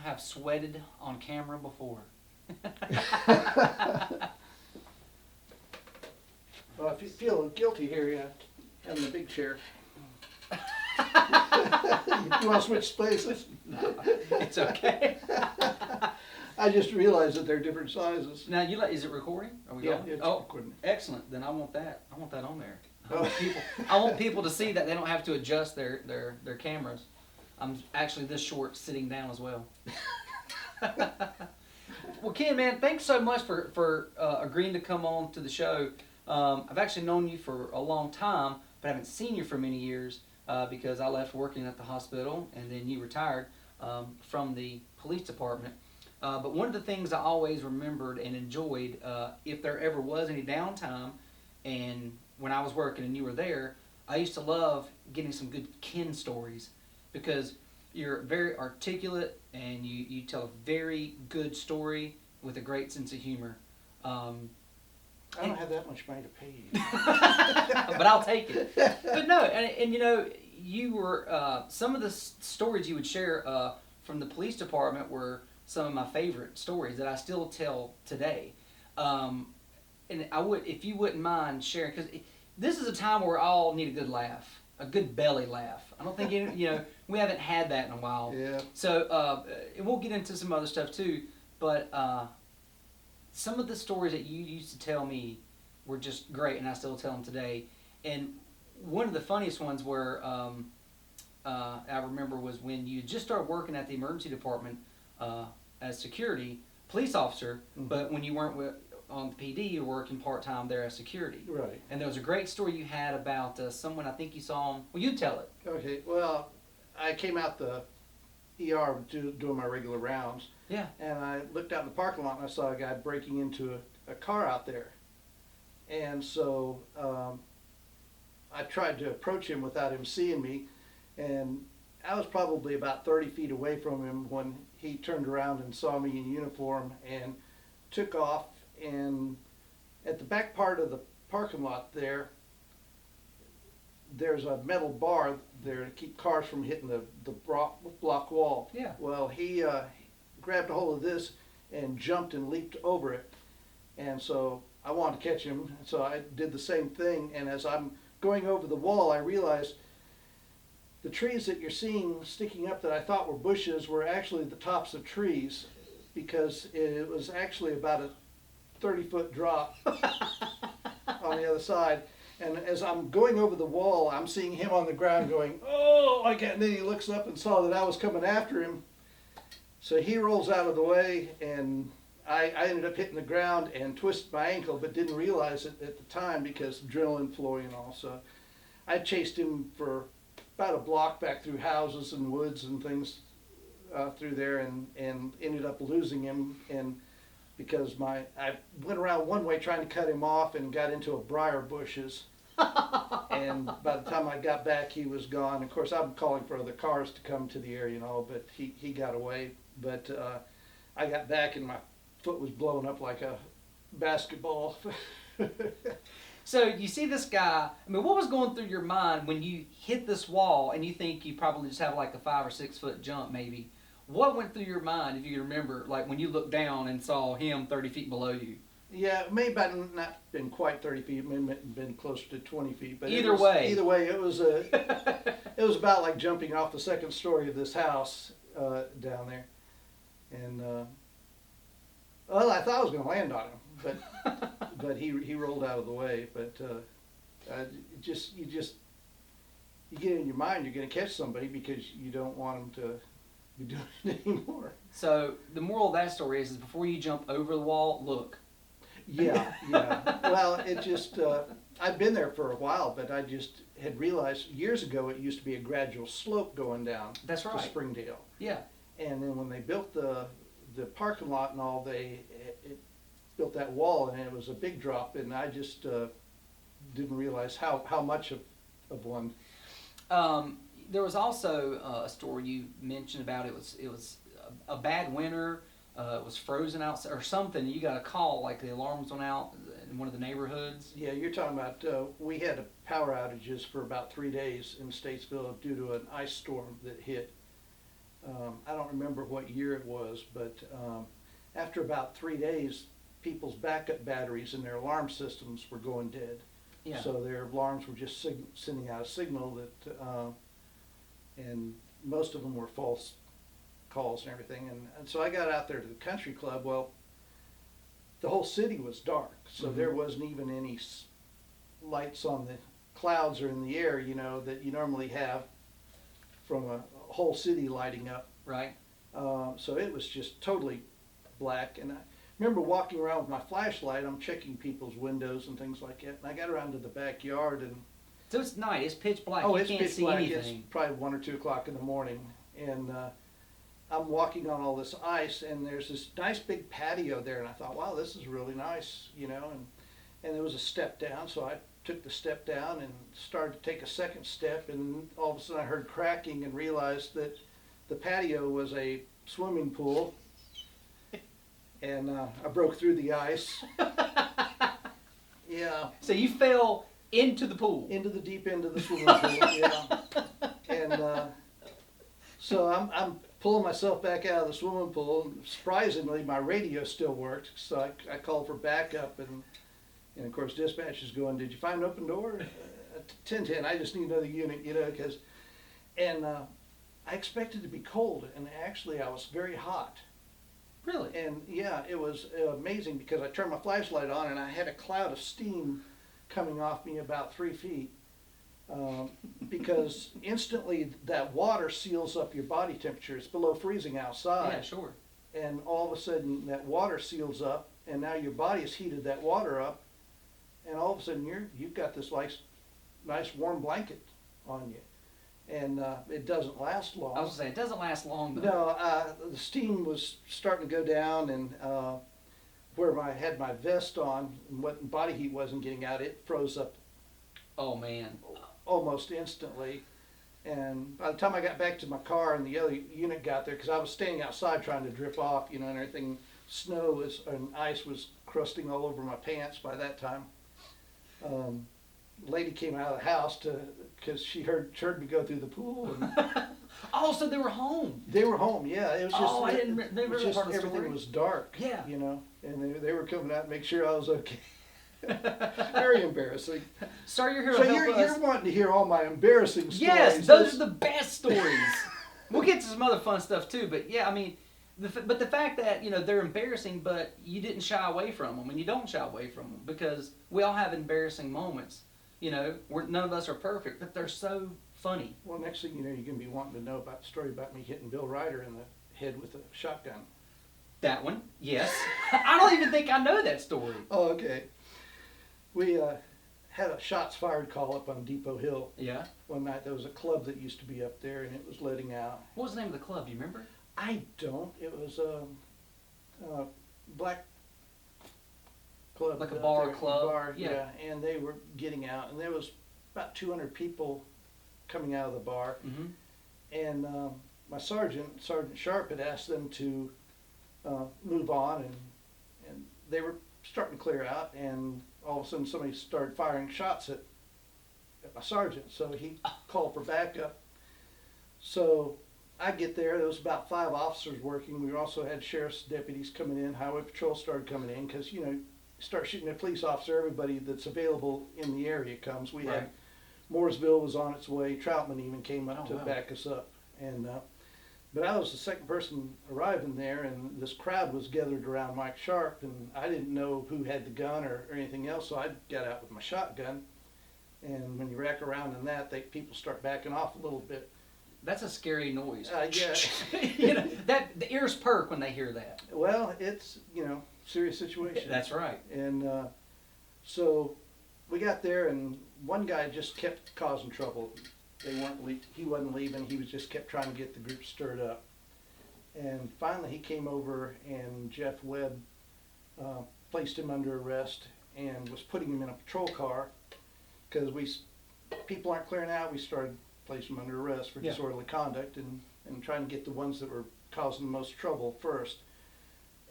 have sweated on camera before. Well, if you feel guilty here, yeah, having a big chair. You want to switch spaces? No, it's okay. I just realized that they're different sizes. Now, is it recording? Are we Yeah, going? it's Oh, recording. excellent. Then I want that. I want that on there. Oh. I want people to see that they don't have to adjust their cameras. I'm actually this short sitting down as well. Well, Ken, man, thanks so much for agreeing to come on to the show. I've actually known you for a long time, but I haven't seen you for many years because I left working at the hospital and then you retired from the police department. But one of the things I always remembered and enjoyed, if there ever was any downtime, and when I was working and you were there, I used to love getting some good Ken stories because you're very articulate and you tell a very good story with a great sense of humor. I don't have that much money to pay you. But I'll take it. But no, and you know, you were, some of the stories you would share from the police department were some of my favorite stories that I still tell today. And I would, if you wouldn't mind sharing, because this is a time where we all need a good laugh, a good belly laugh. I don't think, we haven't had that in a while. Yeah. So, and we'll get into some other stuff too, but some of the stories that you used to tell me were just great, and I still tell them today. And one of the funniest ones were, I remember, was when you just started working at the emergency department as security, police officer, Mm-hmm. but when you weren't on the PD, you were working part-time there as security. Right. And there was a great story you had about someone, I think you saw him. Well, you tell it. Okay, well, I came out the ER doing my regular rounds, Yeah. and I looked out in the parking lot and I saw a guy breaking into a car out there. And so I tried to approach him without him seeing me, and I was probably about 30 feet away from him when he turned around and saw me in uniform and took off. And at the back part of the parking lot there's a metal bar there to keep cars from hitting the block wall. Yeah. Well, he grabbed a hold of this and jumped and leaped over it. And so I wanted to catch him, so I did the same thing. And as I'm going over the wall, I realized the trees that you're seeing sticking up that I thought were bushes were actually the tops of trees, because it was actually about a 30-foot drop on the other side. And as I'm going over the wall, I'm seeing him on the ground going, oh, like that. And then he looks up and saw that I was coming after him. So he rolls out of the way, and I ended up hitting the ground and twisted my ankle, but didn't realize it at the time because adrenaline flowing and all. So I chased him for about a block back through houses and woods and things through there, and ended up losing him. And because I went around one way trying to cut him off and got into a briar bushes. And by the time I got back, he was gone. Of course, I'm calling for other cars to come to the area and all, but he got away. But I got back and my foot was blowing up like a basketball. So you see this guy, I mean, what was going through your mind when you hit this wall and you think you probably just have like a 5 or 6 foot jump maybe? What went through your mind, if you can remember, like when you looked down and saw him 30 feet below you? Yeah, it may have not been quite 30 feet, it may have been closer to 20 feet. But Either way, it was about like jumping off the second story of this house down there. And well, I thought I was going to land on him, but he rolled out of the way. But you get in your mind you're going to catch somebody because you don't want them to be doing it anymore. So the moral of that story is before you jump over the wall, look. Yeah. Well, it just, I've been there for a while, but I just had realized years ago it used to be a gradual slope going down. That's right. To Springdale. Yeah. And then when they built the parking lot and all, it built that wall, and it was a big drop, and I just didn't realize how much of one. There was also a story you mentioned about it was a bad winter. It was frozen outside or something. You got a call like the alarms went out in one of the neighborhoods. Yeah, you're talking about we had power outages for about 3 days in Statesville due to an ice storm that hit. I don't remember what year it was, but after about 3 days, people's backup batteries in their alarm systems were going dead. Yeah. So their alarms were just sending out a signal that, and most of them were false calls and everything. And so I got out there to the country club. Well, the whole city was dark, so Mhm. there wasn't even any lights on the clouds or in the air, you know, that you normally have from a whole city lighting up. Right. So it was just totally black. And I remember walking around with my flashlight. I'm checking people's windows and things like that. And I got around to the backyard, and So it's night. It's pitch black. oh, You it's can't pitch see black. anything. It's probably 1 or 2 o'clock in the morning, and I'm walking on all this ice, and there's this nice big patio there, and I thought, wow, this is really nice, you know. And there was a step down, so I took the step down and started to take a second step, and all of a sudden I heard cracking and realized that the patio was a swimming pool, and I broke through the ice. Yeah, So you fell into the pool. into the deep end of the swimming pool. Yeah, and so I'm pulling myself back out of the swimming pool. And surprisingly, my radio still worked, so I called for backup, and of course dispatch is going, "Did you find an open door?" 1010. I just need another unit, you know, because I expected to be cold, and actually I was very hot. Really? And yeah, it was amazing because I turned my flashlight on and I had a cloud of steam coming off me about 3 feet. Because instantly that water seals up your body temperature. It's below freezing outside. Yeah, sure. And all of a sudden that water seals up, and now your body has heated that water up, and all of a sudden you've got this nice warm blanket on you. And it doesn't last long. I was saying it doesn't last long though. No, the steam was starting to go down, and where I had my vest on, and what body heat wasn't getting out, it froze up Oh man. almost instantly. And by the time I got back to my car and the other unit got there, because I was standing outside trying to drip off, you know, and everything, and ice was crusting all over my pants by that time. Lady came out of the house because she heard me go through the pool, and Oh, so they were home. they were home. Yeah, it was just Oh, I didn't it remember was that just part of the everything story. was dark. Yeah. You know, and they were coming out to make sure I was okay. Very embarrassing. Sir, you're here So to help us. you're wanting to hear all my embarrassing stories? Yes, those are the best stories. We'll get to some other fun stuff too, but yeah, I mean, but the fact that, you know, they're embarrassing, but you didn't shy away from them, and you don't shy away from them, because we all have embarrassing moments. You know, none of us are perfect, but they're so funny. Well, next thing you know, you're going to be wanting to know about the story about me hitting Bill Ryder in the head with a shotgun. That one, yes. I don't even think I know that story. Oh, okay. We had a shots fired call up on Depot Hill Yeah. one night. There was a club that used to be up there, and it was letting out. What was the name of the club? Do you remember? I don't. It was a black club. Like a up bar there, club? Bar, Yeah. yeah. And they were getting out, and there was about 200 people coming out of the bar. Mm-hmm. And my Sergeant Sharp, had asked them to move on, and they were starting to clear out, and all of a sudden somebody started firing shots at my sergeant, so he called for backup. So I get there was about 5 officers working. We also had sheriff's deputies coming in, highway patrol started coming in, because, you know, start shooting at a police officer, everybody that's available in the area comes. We Right. had Mooresville was on its way. Troutman even came up Oh, to wow. back us up. And but I was the second person arriving there, and this crowd was gathered around Mike Sharp, and I didn't know who had the gun or anything else, so I got out with my shotgun. And when you rack around in that, people start backing off a little bit. That's a scary noise. Yeah. You know, that the ears perk when they hear that. Well, it's, you know, serious situation. That's right. And so we got there, and one guy just kept causing trouble. He wasn't leaving. He was just kept trying to get the group stirred up. And finally, he came over, and Jeff Webb placed him under arrest and was putting him in a patrol car, because people aren't clearing out. We started placing him under arrest for Yeah. disorderly conduct and trying to get the ones that were causing the most trouble first.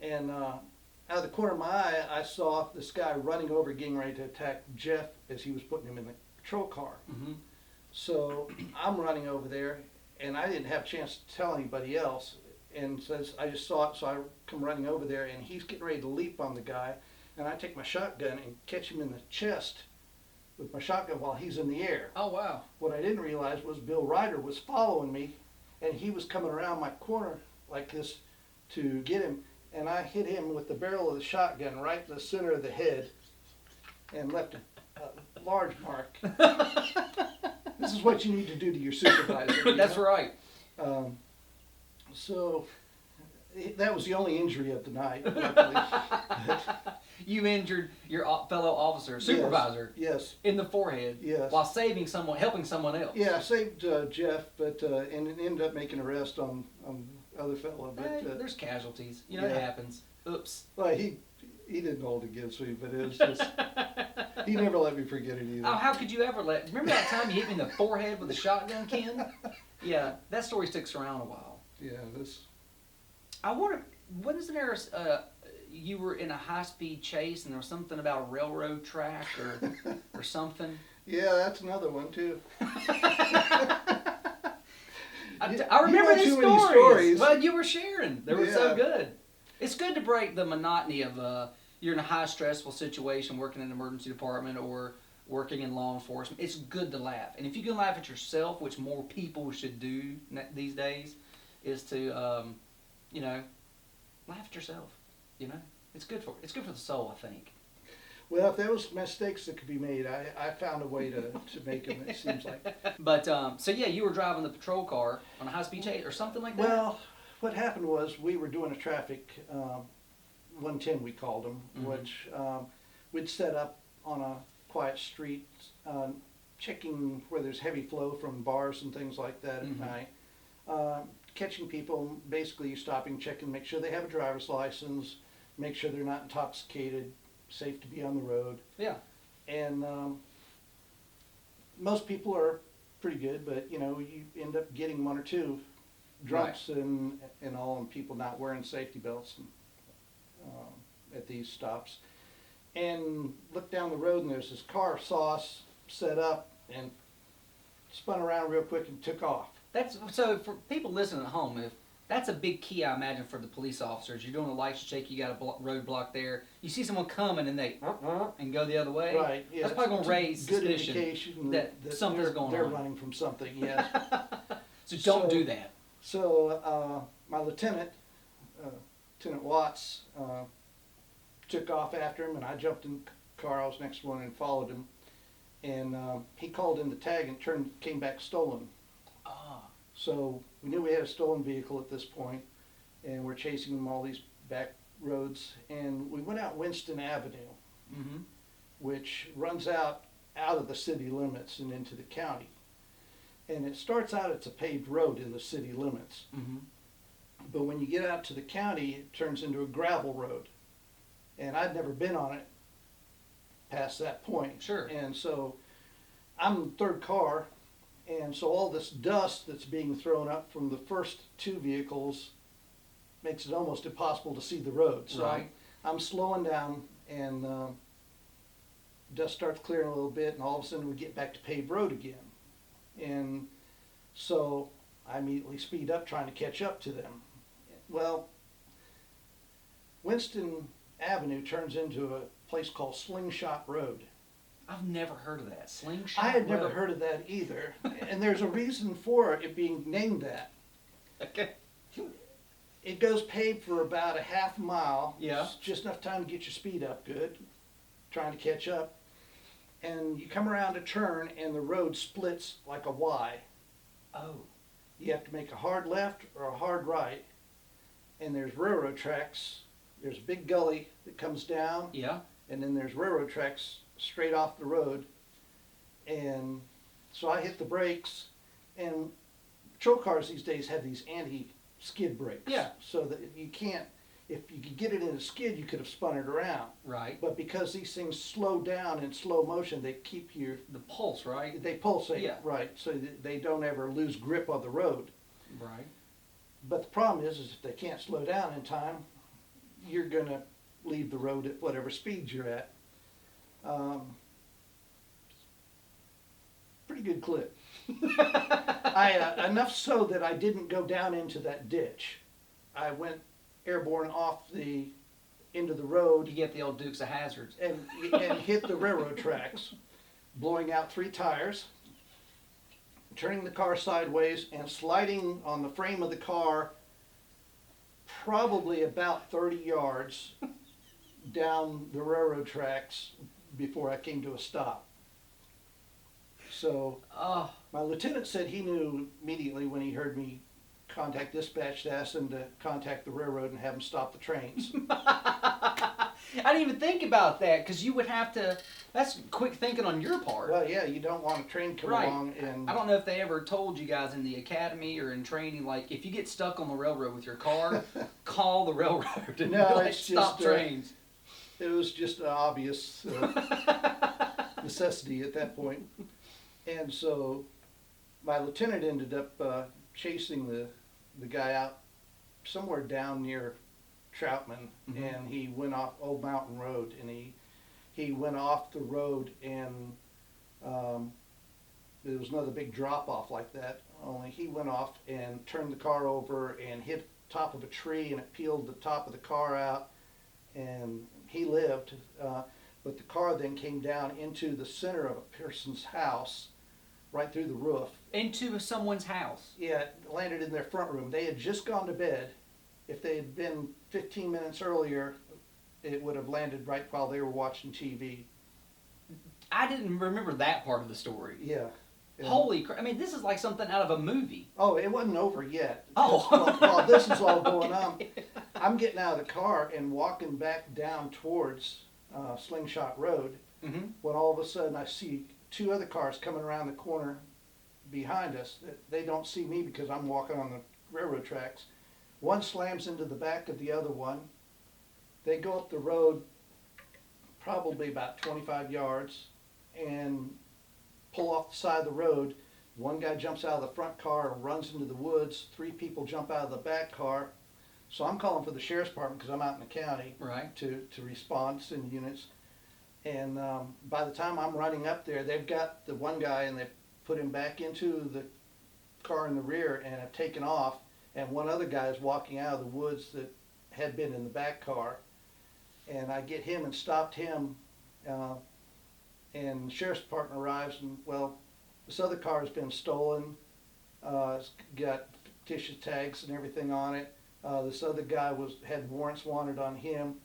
And out of the corner of my eye, I saw this guy running over, getting ready to attack Jeff as he was putting him in the patrol car. Mm-hmm. So I'm running over there, and I didn't have a chance to tell anybody else. And says I just saw it, so I come running over there, and he's getting ready to leap on the guy, and I take my shotgun and catch him in the chest with my shotgun while he's in the air. Oh, wow. What I didn't realize was Bill Ryder was following me, and he was coming around my corner like this to get him, and I hit him with the barrel of the shotgun right in the center of the head and left a large mark. This is what you need to do to your supervisor. That's right. So that was the only injury of the night, luckily. You injured your fellow officer, supervisor, Yes, in the forehead yes. while saving someone, helping someone else. Yeah, I saved Jeff, but and it ended up making an arrest on the other fellow. But There's casualties. You know, yeah. it happens. Oops. well, he didn't hold it against me, but it was just he never let me forget it either. Oh, how could you ever let? Remember that time you hit me in the forehead with a shotgun, Ken? Yeah, that story sticks around a while. Yeah, this. I wonder, wasn't there you were in a high-speed chase and there was something about a railroad track or something? Yeah, that's another one too. I remember You know these too many stories. stories. Well, you were sharing. They were so Yeah. good. It's good to break the monotony of you're in a high stressful situation working in an emergency department or working in law enforcement. It's good to laugh. And if you can laugh at yourself, which more people should do these days, is to, laugh at yourself. You know, it's good for the soul, I think. Well, if there was mistakes that could be made, I found a way to make them. It seems like. But so yeah, you were driving the patrol car on a high speed chase or something like that. Well, what happened was we were doing a traffic 110, we called them, Mhm. which we'd set up on a quiet street, checking where there's heavy flow from bars and things like that at Mhm. night. Catching people, basically stopping, checking, make sure they have a driver's license, make sure they're not intoxicated, safe to be on the road. Yeah. And most people are pretty good, but you end up getting one or two drunks and all, and people not wearing safety belts at these stops. And look down the road, and there's this car saw us set up and spun around real quick and took off. That's so for people listening at home. If that's a big key, I imagine, for the police officers. You're doing a lights check. You got a roadblock there. You see someone coming, and they and go the other way. Right. Yeah. That's probably going to raise good suspicion indication that something's going they're on. running from something. Yes. So don't So- do that. So my lieutenant, Lieutenant Watts, took off after him, and I jumped in the car. I was next to one and followed him. And he called in the tag and came back stolen. Ah. So we knew we had a stolen vehicle at this point, and we're chasing him all these back roads. And we went out Winston Avenue, Mm-hmm. which runs out of the city limits and into the county. And it starts out, it's a paved road in the city limits. Mm-hmm. But when you get out to the county, it turns into a gravel road. And I'd never been on it past that point. Sure. And so I'm the third car, and so all this dust that's being thrown up from the first two vehicles makes it almost impossible to see the road. So Right. I'm slowing down, and dust starts clearing a little bit, and all of a sudden we get back to paved road again. And so I immediately speed up trying to catch up to them. Well, Winston Avenue turns into a place called Slingshot Road. I've never heard of that. Slingshot I had never Road. heard of that either, and there's a reason for it being named that. Okay. It goes paved for about a half mile. Yeah. It's just enough time to get your speed up good, trying to catch up. And you come around a turn and the road splits like a Y. Oh. You have to make a hard left or a hard right. And there's railroad tracks. There's a big gully that comes down, Yeah. and then there's railroad tracks straight off the road. And so I hit the brakes, and patrol cars these days have these anti-skid brakes. Yeah. So that you can't, if you could get it in a skid, you could have spun it around. Right. But because these things slow down in slow motion, they keep The pulse, right? they pulsate, Yeah. right, so that they don't ever lose grip on the road. Right. But the problem is if they can't slow down in time, you're gonna leave the road at whatever speed you're at. pretty good clip. Enough so that I didn't go down into that ditch. I went airborne off the into the road You get the old Dukes of Hazzards. and hit the railroad tracks, blowing out 3 tires, turning the car sideways and sliding on the frame of the car probably about 30 yards down the railroad tracks before I came to a stop. So Oh, my lieutenant said he knew immediately when he heard me contact dispatch to ask them to contact the railroad and have them stop the trains. I didn't even think about that because you would have to. That's quick thinking on your part. Well, yeah, you don't want a train coming Right. along and I don't know if they ever told you guys in the academy or in training, like if you get stuck on the railroad with your car, call the railroad and No, like, it's stop just, trains. it was just an obvious necessity at that point. And so my lieutenant ended up chasing the guy out somewhere down near Troutman, and he went off Old Mountain Road, and he went off the road, and there was another big drop off like that, only he went off and turned the car over and hit the top of a tree, and it peeled the top of the car out, and he lived, but the car then came down into the center of a person's house, right through the roof. Into someone's house. Yeah, it landed in their front room. They had just gone to bed. If they had been 15 minutes earlier, it would have landed right while they were watching TV. I didn't remember that part of the story. Yeah. Yeah. Holy crap. I mean, this is like something out of a movie. Oh, it wasn't over yet. Oh. While this is all going on, I'm getting out of the car and walking back down towards Slingshot Road, Mm-hmm. when all of a sudden I see 2 other cars coming around the corner behind us. They don't see me because I'm walking on the railroad tracks. One slams into the back of the other one. They go up the road probably about 25 yards and pull off the side of the road. One guy jumps out of the front car and runs into the woods. 3 people jump out of the back car. So I'm calling for the sheriff's department because I'm out in the county Right. to respond, send units. And by the time I'm running up there, they've got the one guy and they've put him back into the car in the rear and have taken off. And one other guy is walking out of the woods that had been in the back car. And I get him and stopped him. And the sheriff's department arrives and, well, this other car has been stolen. It's got fictitious tags and everything on it. This other guy had warrants wanted on him.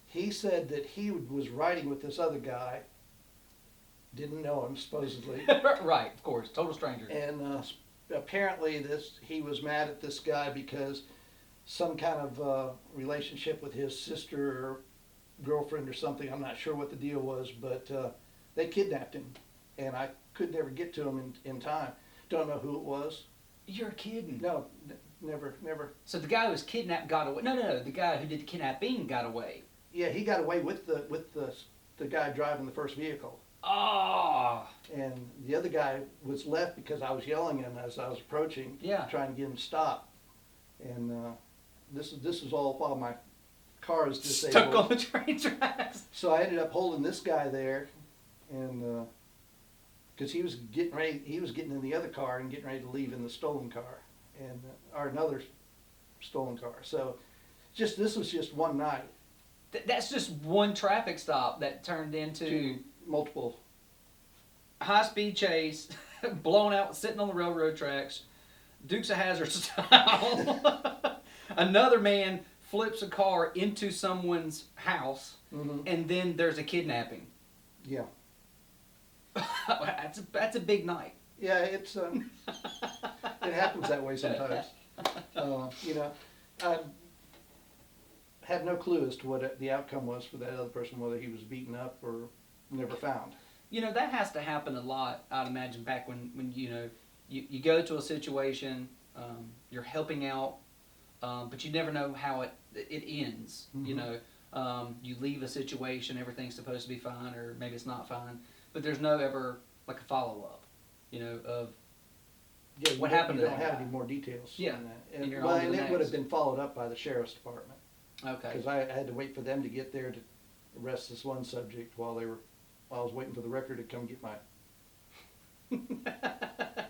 He said that he was riding with this other guy. Didn't know him, supposedly. Right, of course. Total stranger. And apparently he was mad at this guy because some kind of relationship with his sister or girlfriend or something. I'm not sure what the deal was, but they kidnapped him. And I could never get to him in time. Don't know who it was. You're kidding. No, never. So the guy who was kidnapped got away. No. The guy who did the kidnapping got away. Yeah, he got away with the guy driving the first vehicle. Oh. And the other guy was left because I was yelling at him as I was approaching, Yeah. trying to get him to stop. And this is all while my car is disabled. Stuck on the train tracks. So I ended up holding this guy there, and because he was getting in the other car and getting ready to leave in the stolen car, and or another stolen car. So this was just one night. That's just one traffic stop that turned into Multiple. high-speed chase, blown out, sitting on the railroad tracks, Dukes of Hazzard style. Another man flips a car into someone's house, and then there's a kidnapping. Yeah. That's a big night. Yeah, it's it happens that way sometimes. I had no clue as to what the outcome was for that other person, whether he was beaten up or never found. That has to happen a lot, I'd imagine, back when you go to a situation, you're helping out, but you never know how it ends. Mm-hmm. You leave a situation, everything's supposed to be fine, or maybe it's not fine, but there's no ever like a follow-up, of Yeah, what happened to You don't that have guy? any more details. Yeah, on that. and And, you're well, on to and the it would next. have been followed up by the sheriff's department. Okay. Because I had to wait for them to get there to arrest this one subject while I was waiting for the record to come get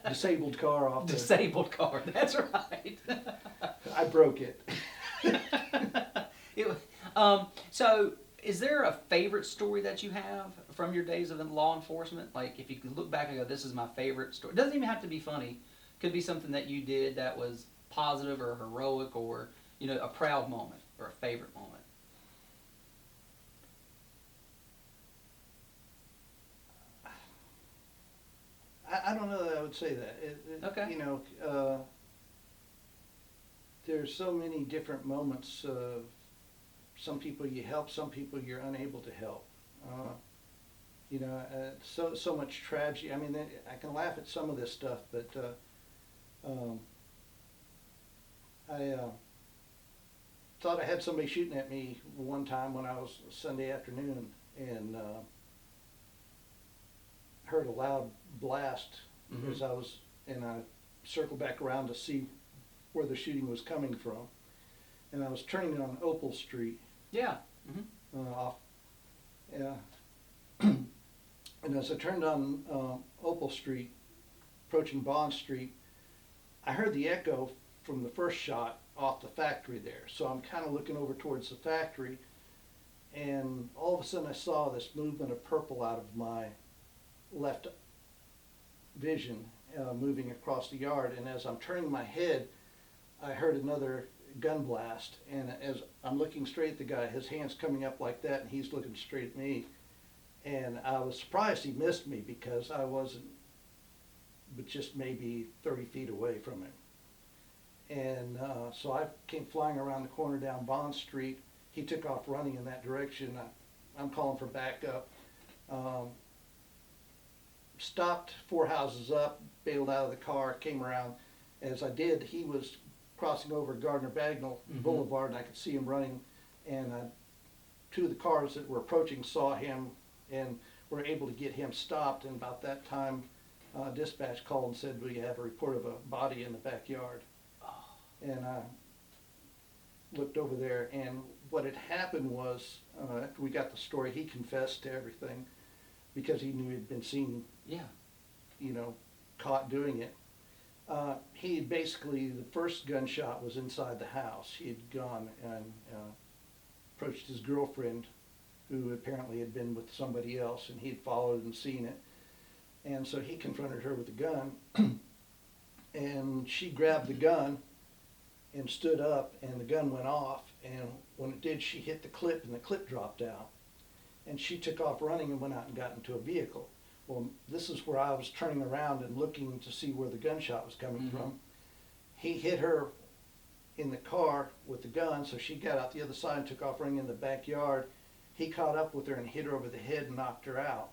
disabled car off. Disabled car. That's right. I broke it. It, so, is there a favorite story that you have from your days of law enforcement? Like, if you could look back and go, "This is my favorite story." It doesn't even have to be funny. Could be something that you did that was positive or heroic, or a proud moment or a favorite moment. I don't know that I would say that. Okay. There's so many different moments. Some people you help, some people you're unable to help. So much tragedy. I mean, I can laugh at some of this stuff, but I thought I had somebody shooting at me one time when I was Sunday afternoon, and heard a loud blast as I was, and I circled back around to see where the shooting was coming from, and I was turning on Opal Street. Yeah. Off, yeah. And as I turned on Opal Street, approaching Bond Street, I heard the echo from the first shot off the factory there. So I'm kind of looking over towards the factory, and all of a sudden I saw this movement of purple out of my left vision, moving across the yard. And as I'm turning my head, I heard another gun blast, and as I'm looking straight at the guy, his hand's coming up like that, and he's looking straight at me. And I was surprised he missed me, because I wasn't but just maybe 30 feet away from him. And so I came flying around the corner down Bond Street. He took off running in that direction. I'm calling for backup. Stopped 4 houses up, bailed out of the car, came around. As I did, he was crossing over Gardner Bagnell Boulevard, and I could see him running. And 2 of the cars that were approaching saw him and were able to get him stopped. And about that time, dispatch called and said, "We have a report of a body in the backyard." And I looked over there, and what had happened was, after we got the story, he confessed to everything, because he knew he'd been seen, Yeah. caught doing it. He had basically, the first gunshot was inside the house. He had gone and approached his girlfriend, who apparently had been with somebody else, and he had followed and seen it. And so he confronted her with a gun, and she grabbed the gun and stood up, and the gun went off, and when it did, she hit the clip, and the clip dropped out. And she took off running and went out and got into a vehicle. Well, this is where I was turning around and looking to see where the gunshot was coming from. He hit her in the car with the gun, so she got out the other side and took off running in the backyard. He caught up with her and hit her over the head and knocked her out.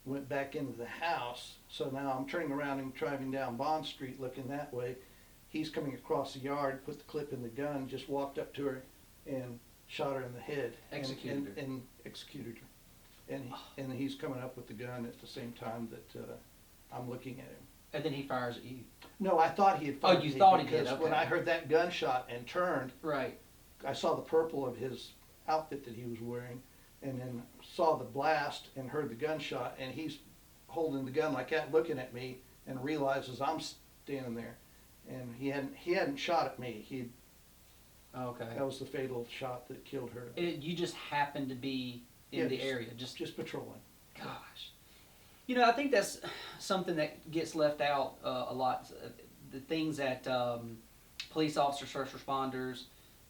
Went back into the house. So now I'm turning around and driving down Bond Street looking that way. He's coming across the yard, put the clip in the gun, just walked up to her and shot her in the head. Executed her. And executed her. And he's coming up with the gun at the same time that I'm looking at him. And then he fires at you. No, I thought he had fired Oh, you me, thought he did, because okay. when I heard that gunshot and turned, Right. I saw the purple of his outfit that he was wearing, and then saw the blast and heard the gunshot, and he's holding the gun like that, looking at me, and realizes I'm standing there. And he hadn't shot at me. Okay. That was the fatal shot that killed her. You just happened to be in the area. Just patrolling. Gosh. I think that's something that gets left out a lot. The things that police officers, first responders,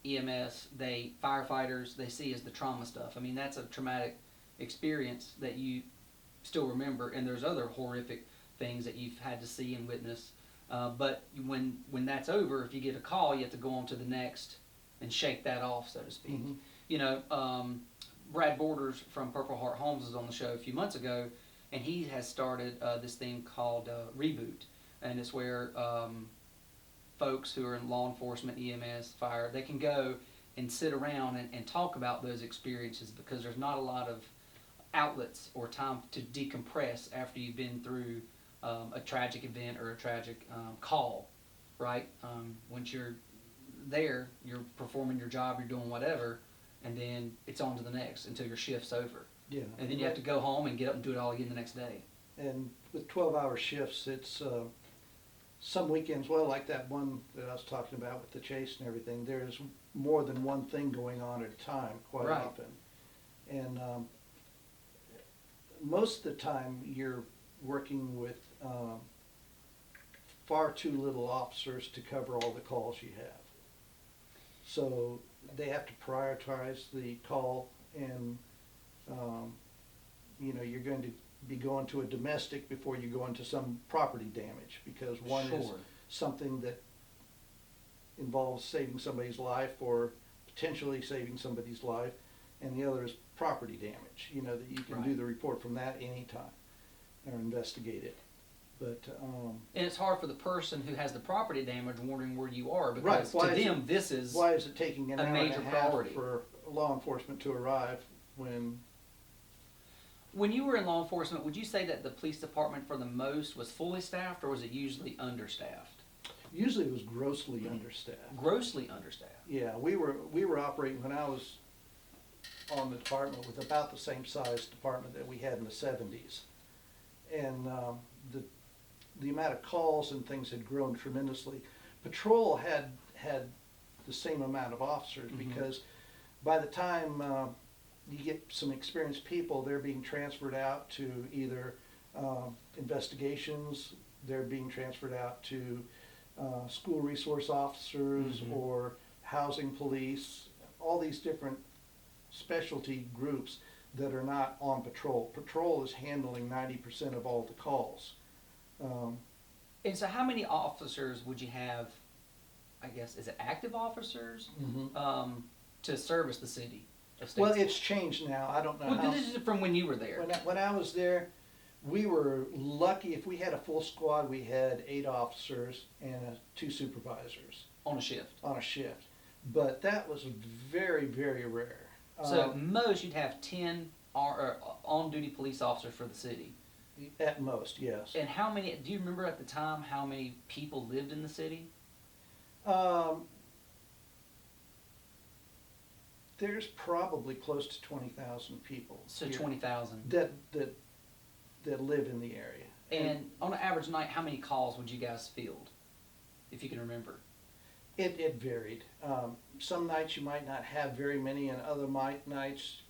EMS, firefighters, they see as the trauma stuff. I mean, that's a traumatic experience that you still remember, and there's other horrific things that you've had to see and witness. But when that's over, if you get a call, you have to go on to the next and shake that off, so to speak. Brad Borders from Purple Heart Homes was on the show a few months ago, and he has started this thing called Reboot, and it's where folks who are in law enforcement, EMS, fire, they can go and sit around and talk about those experiences, because there's not a lot of outlets or time to decompress after you've been through a tragic event or a tragic call, right? Once you're there, you're performing your job, you're doing whatever, and then it's on to the next until your shift's over. Yeah. And then you have to go home and get up and do it all again the next day. And with 12-hour shifts, it's, some weekends, well, like that one that I was talking about with the chase and everything, there's more than one thing going on at a time quite Right. often. And most of the time, you're working with far too little officers to cover all the calls you have. So they have to prioritize the call, and you know, you're going to be going to a domestic before you go into some property damage, because one is Sure. something that involves saving somebody's life or potentially saving somebody's life, and the other is property damage, you know, that you can do Right. the report from that anytime or investigate it. But And it's hard for the person who has the property damage wondering where you are, Right, because why to is them, this is, why is it taking an a hour major and a half priority. for law enforcement to arrive when when you were in law enforcement, would you say that the police department for the most was fully staffed, or was it usually understaffed? usually it was grossly understaffed? Grossly understaffed. Yeah, we were operating, when I was on the department, with about the same size department that we had in the 70s. And the amount of calls and things had grown tremendously. Patrol had the same amount of officers, Mhm. because by the time you get some experienced people, they're being transferred out to either investigations, they're being transferred out to school resource officers, Mhm. or housing police, all these different specialty groups that are not on patrol. Patrol is handling 90% of all the calls. And so how many officers would you have, I guess, is it active officers, to service the city of Statesville? Well, it's changed now. I don't know Well, how. this is from when you were there. When I was there, we were lucky. If we had a full squad, we had 8 officers and 2 supervisors On a shift. on a shift. But that was very, very rare. So most you'd have 10 on-duty police officers for the city. At most, yes. And how many, do you remember at the time how many people lived in the city? There's probably close to 20,000 people So here 20,000. that live in the area. And on an average night, how many calls would you guys field, if you can remember? It varied. Some nights you might not have very many, and other nights,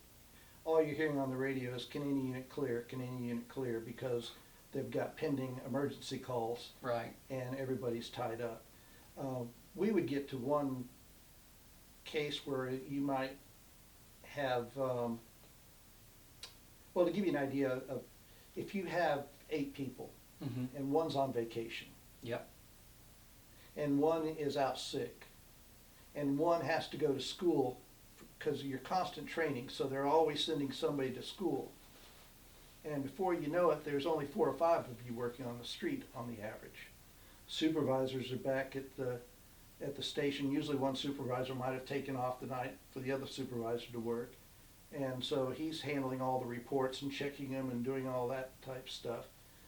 all you're hearing on the radio is Canadian unit clear, Canadian unit clear, because they've got pending emergency calls Right. and everybody's tied up. We would get to one case where you might have, well, to give you an idea of, if you have 8 people Mm-hmm. and one's on vacation, Yep. and one is out sick, and one has to go to school because of your constant training, so they're always sending somebody to school. And before you know it, there's only 4 or 5 of you working on the street on the average. Supervisors are back at the station. Usually one supervisor might have taken off the night for the other supervisor to work. And so he's handling all the reports and checking them and doing all that type stuff.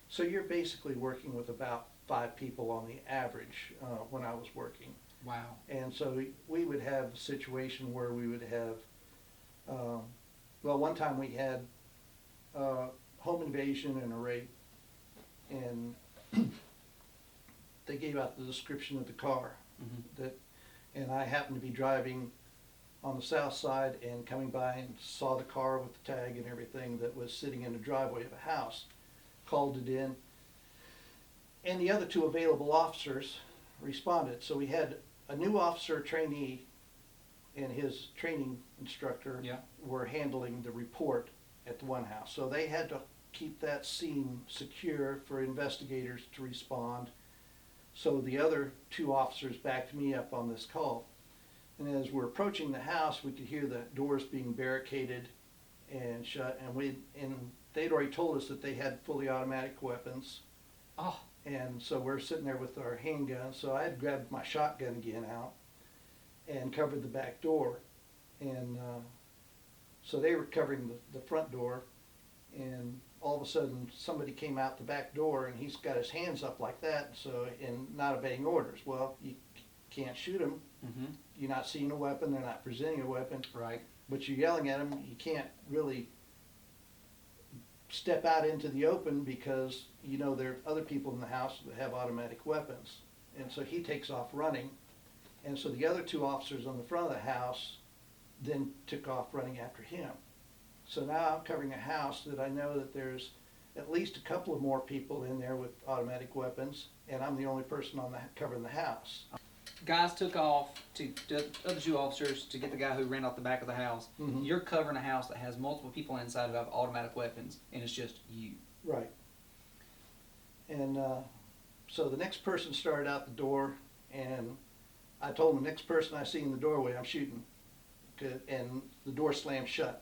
So you're basically working with about 5 people on the average when I was working. Wow. And so we would have a situation where we would have, well, one time we had home invasion and a rape, and they gave out the description of the car Mm-hmm. and I happened to be driving on the south side and coming by and saw the car with the tag and everything that was sitting in the driveway of a house, called it in, and the other 2 available officers responded. So we had a new officer trainee and his training instructor Yeah. were handling the report at the one house. So they had to keep that scene secure for investigators to respond. So the other 2 officers backed me up on this call. And as we're approaching the house, we could hear the doors being barricaded and shut, and they'd already told us that they had fully automatic weapons. Oh. And so we're sitting there with our handgun, so I had grabbed my shotgun again out and covered the back door. And so they were covering the front door, and all of a sudden somebody came out the back door and he's got his hands up like that, so, and not obeying orders. Well, you can't shoot them. Mm-hmm. You're not seeing a weapon, they're not presenting a weapon, Right. but you're yelling at them. You can't really step out into the open because, you know, there are other people in the house that have automatic weapons. And so he takes off running. And so the other two officers on the front of the house then took off running after him. So now I'm covering a house that I know that there's at least a couple of more people in there with automatic weapons, and I'm the only person covering the house. Guys took off to other two officers to get the guy who ran off the back of the house. Mhm. You're covering a house that has multiple people inside that have automatic weapons, and it's just you. Right. And so the next person started out the door, and I told him the next person I see in the doorway, I'm shooting. And the door slammed shut.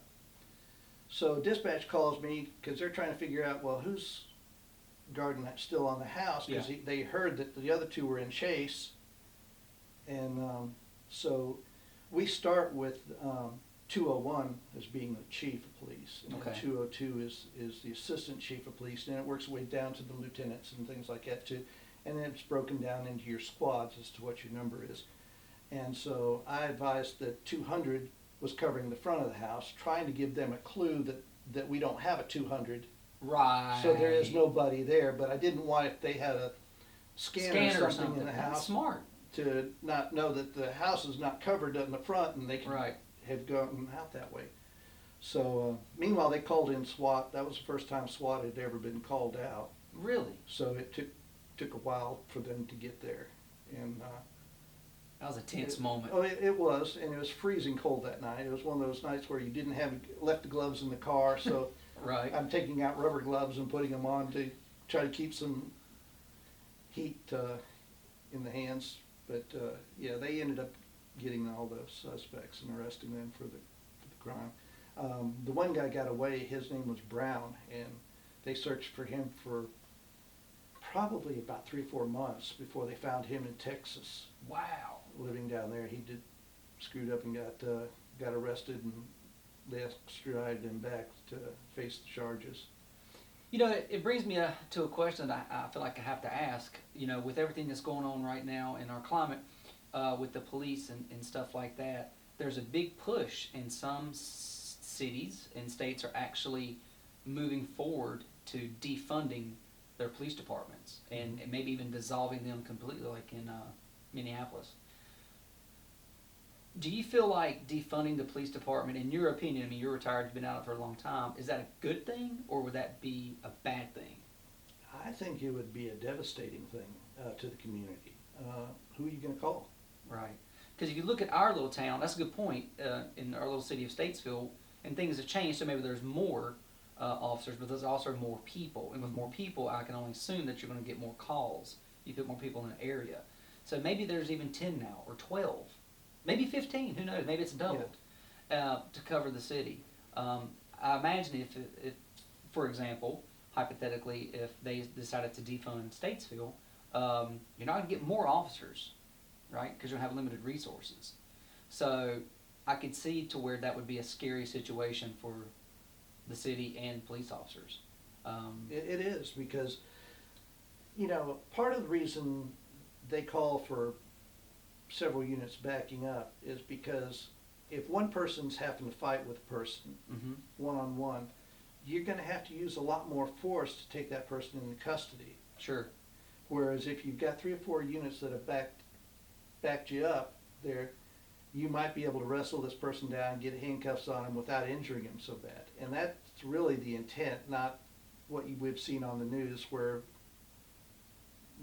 So dispatch calls me because they're trying to figure out, well, who's guarding that still on the house, because Yeah. they heard that the other two were in chase. And so we start with 201 as being the chief of police, and Okay. 202 is the assistant chief of police, and it works its way down to the lieutenants and things like that too. And then it's broken down into your squads as to what your number is. And so I advised that 200 was covering the front of the house, trying to give them a clue that we don't have a 200. Right. So there is nobody there, but I didn't want, if they had a scanner or something in the That's house, smart. to not know that the house is not covered in the front and they can Right. have gone out that way. So meanwhile, they called in SWAT. That was the first time SWAT had ever been called out. Really? So it took a while for them to get there. And That was a tense moment. oh, it was, and it was freezing cold that night. It was one of those nights where you didn't have left the gloves in the car, so Right. I'm taking out rubber gloves and putting them on to try to keep some heat in the hands. But yeah, they ended up getting all those suspects and arresting them for the crime. The one guy got away. His name was Brown, and they searched for him for probably about 3 or 4 months before they found him in Texas, Wow. living down there. He screwed up and got arrested, and they extradited him back to face the charges. You know, it brings me to a question that I feel like I have to ask. You know, with everything that's going on right now in our climate, with the police and stuff like that, there's a big push in some cities and states are actually moving forward to defunding their police departments and maybe even dissolving them completely, like in Minneapolis. Do you feel like defunding the police department, in your opinion, I mean, you're retired, you've been out for a long time, is that a good thing or would that be a bad thing? I think it would be a devastating thing to the community. Who are you going to call? Right. Because if you look at our little town, that's a good point, in our little city of Statesville, and things have changed, so maybe there's more officers, but there's also more people. And with more people, I can only assume that you're going to get more calls. You put more people in an area. So maybe there's even 10 now, or 12, maybe 15, who knows, maybe it's doubled, to cover the city. I imagine if, for example, hypothetically, if they decided to defund Statesville, you're not going to get more officers, right? Because you'll have limited resources. So I could see to where that would be a scary situation for the city and police officers. It is, because, you know, part of the reason they call for several units backing up is because if one person's having to fight with a person, Mm-hmm. one-on-one, you're going to have to use a lot more force to take that person into custody. Sure. Whereas if you've got 3 or 4 units that have backed you up, there, you might be able to wrestle this person down and get handcuffs on him without injuring him so bad. And that's really the intent, not what we've seen on the news where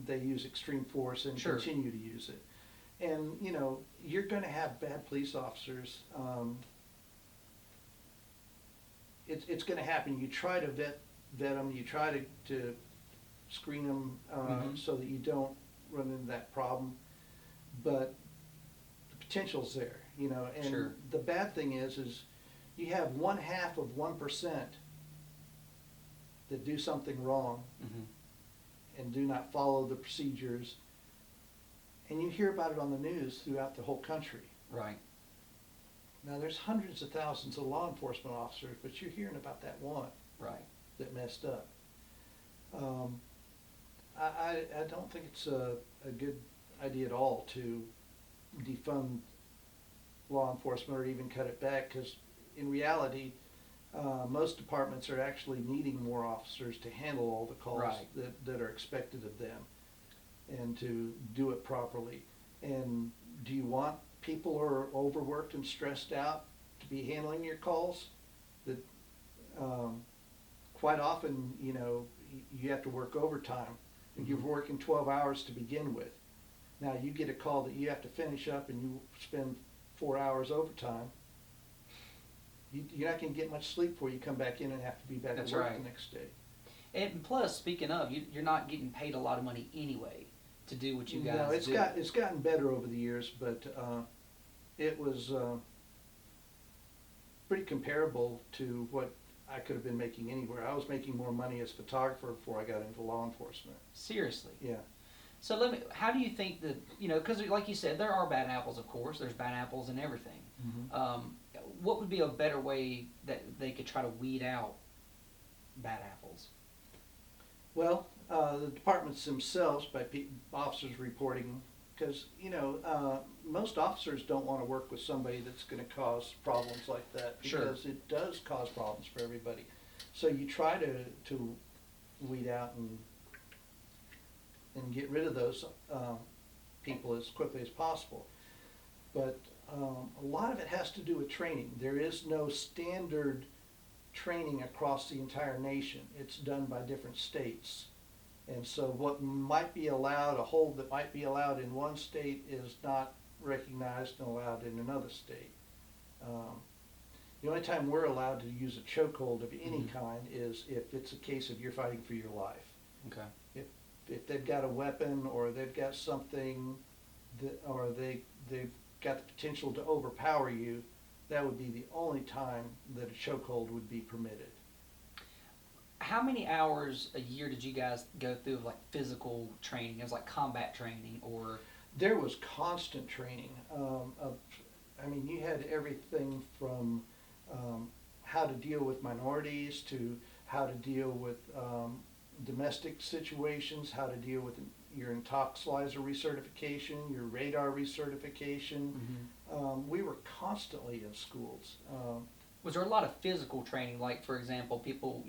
they use extreme force and Sure. continue to use it. And, you know, you're going to have bad police officers. It's going to happen. You try to vet them. You try to screen them so that you don't run into that problem. But the potential's there, you know. And Sure. the bad thing is you have 0.5% that do something wrong Mm-hmm. and do not follow the procedures, and you hear about it on the news throughout the whole country. Right. Now, there's hundreds of thousands of law enforcement officers, but you're hearing about that one Right. that messed up. I don't think it's a good idea at all to defund law enforcement or even cut it back, because in reality, Most departments are actually needing more officers to handle all the calls Right. that are expected of them and to do it properly. And do you want people who are overworked and stressed out to be handling your calls? That quite often, you have to work overtime. And you're working 12 hours to begin with. Now you get a call that you have to finish up and you spend 4 hours overtime. You're not going to get much sleep before you come back in and have to be back That's to work right. the next day. And plus, speaking of, you're not getting paid a lot of money anyway to do what you guys No, it's do. it's gotten better over the years, but it was pretty comparable to what I could have been making anywhere. I was making more money as a photographer before I got into law enforcement. Seriously. Yeah. So how do you think that, because like you said, there are bad apples, of course. There's bad apples in everything. Mm-hmm. What would be a better way that they could try to weed out bad apples? Well, the departments themselves, by officers reporting, because, most officers don't want to work with somebody that's going to cause problems like that. Sure. Because it does cause problems for everybody. So you try to weed out and get rid of those people as quickly as possible. But a lot of it has to do with training. There is no standard training across the entire nation. It's done by different states. And so what might be allowed, a hold that might be allowed in one state is not recognized and allowed in another state. The only time we're allowed to use a chokehold of any Mhm. kind is if it's a case of you're fighting for your life. Okay. If they've got a weapon or they've got something or they've got the potential to overpower you, that would be the only time that a chokehold would be permitted. How many hours a year did you guys go through of like physical training? It was like combat training or? There was constant training. You had everything from how to deal with minorities to how to deal with domestic situations, how to deal with your intoxilizer recertification, your radar recertification. We were constantly in schools. Was there a lot of physical training? Like, for example, people,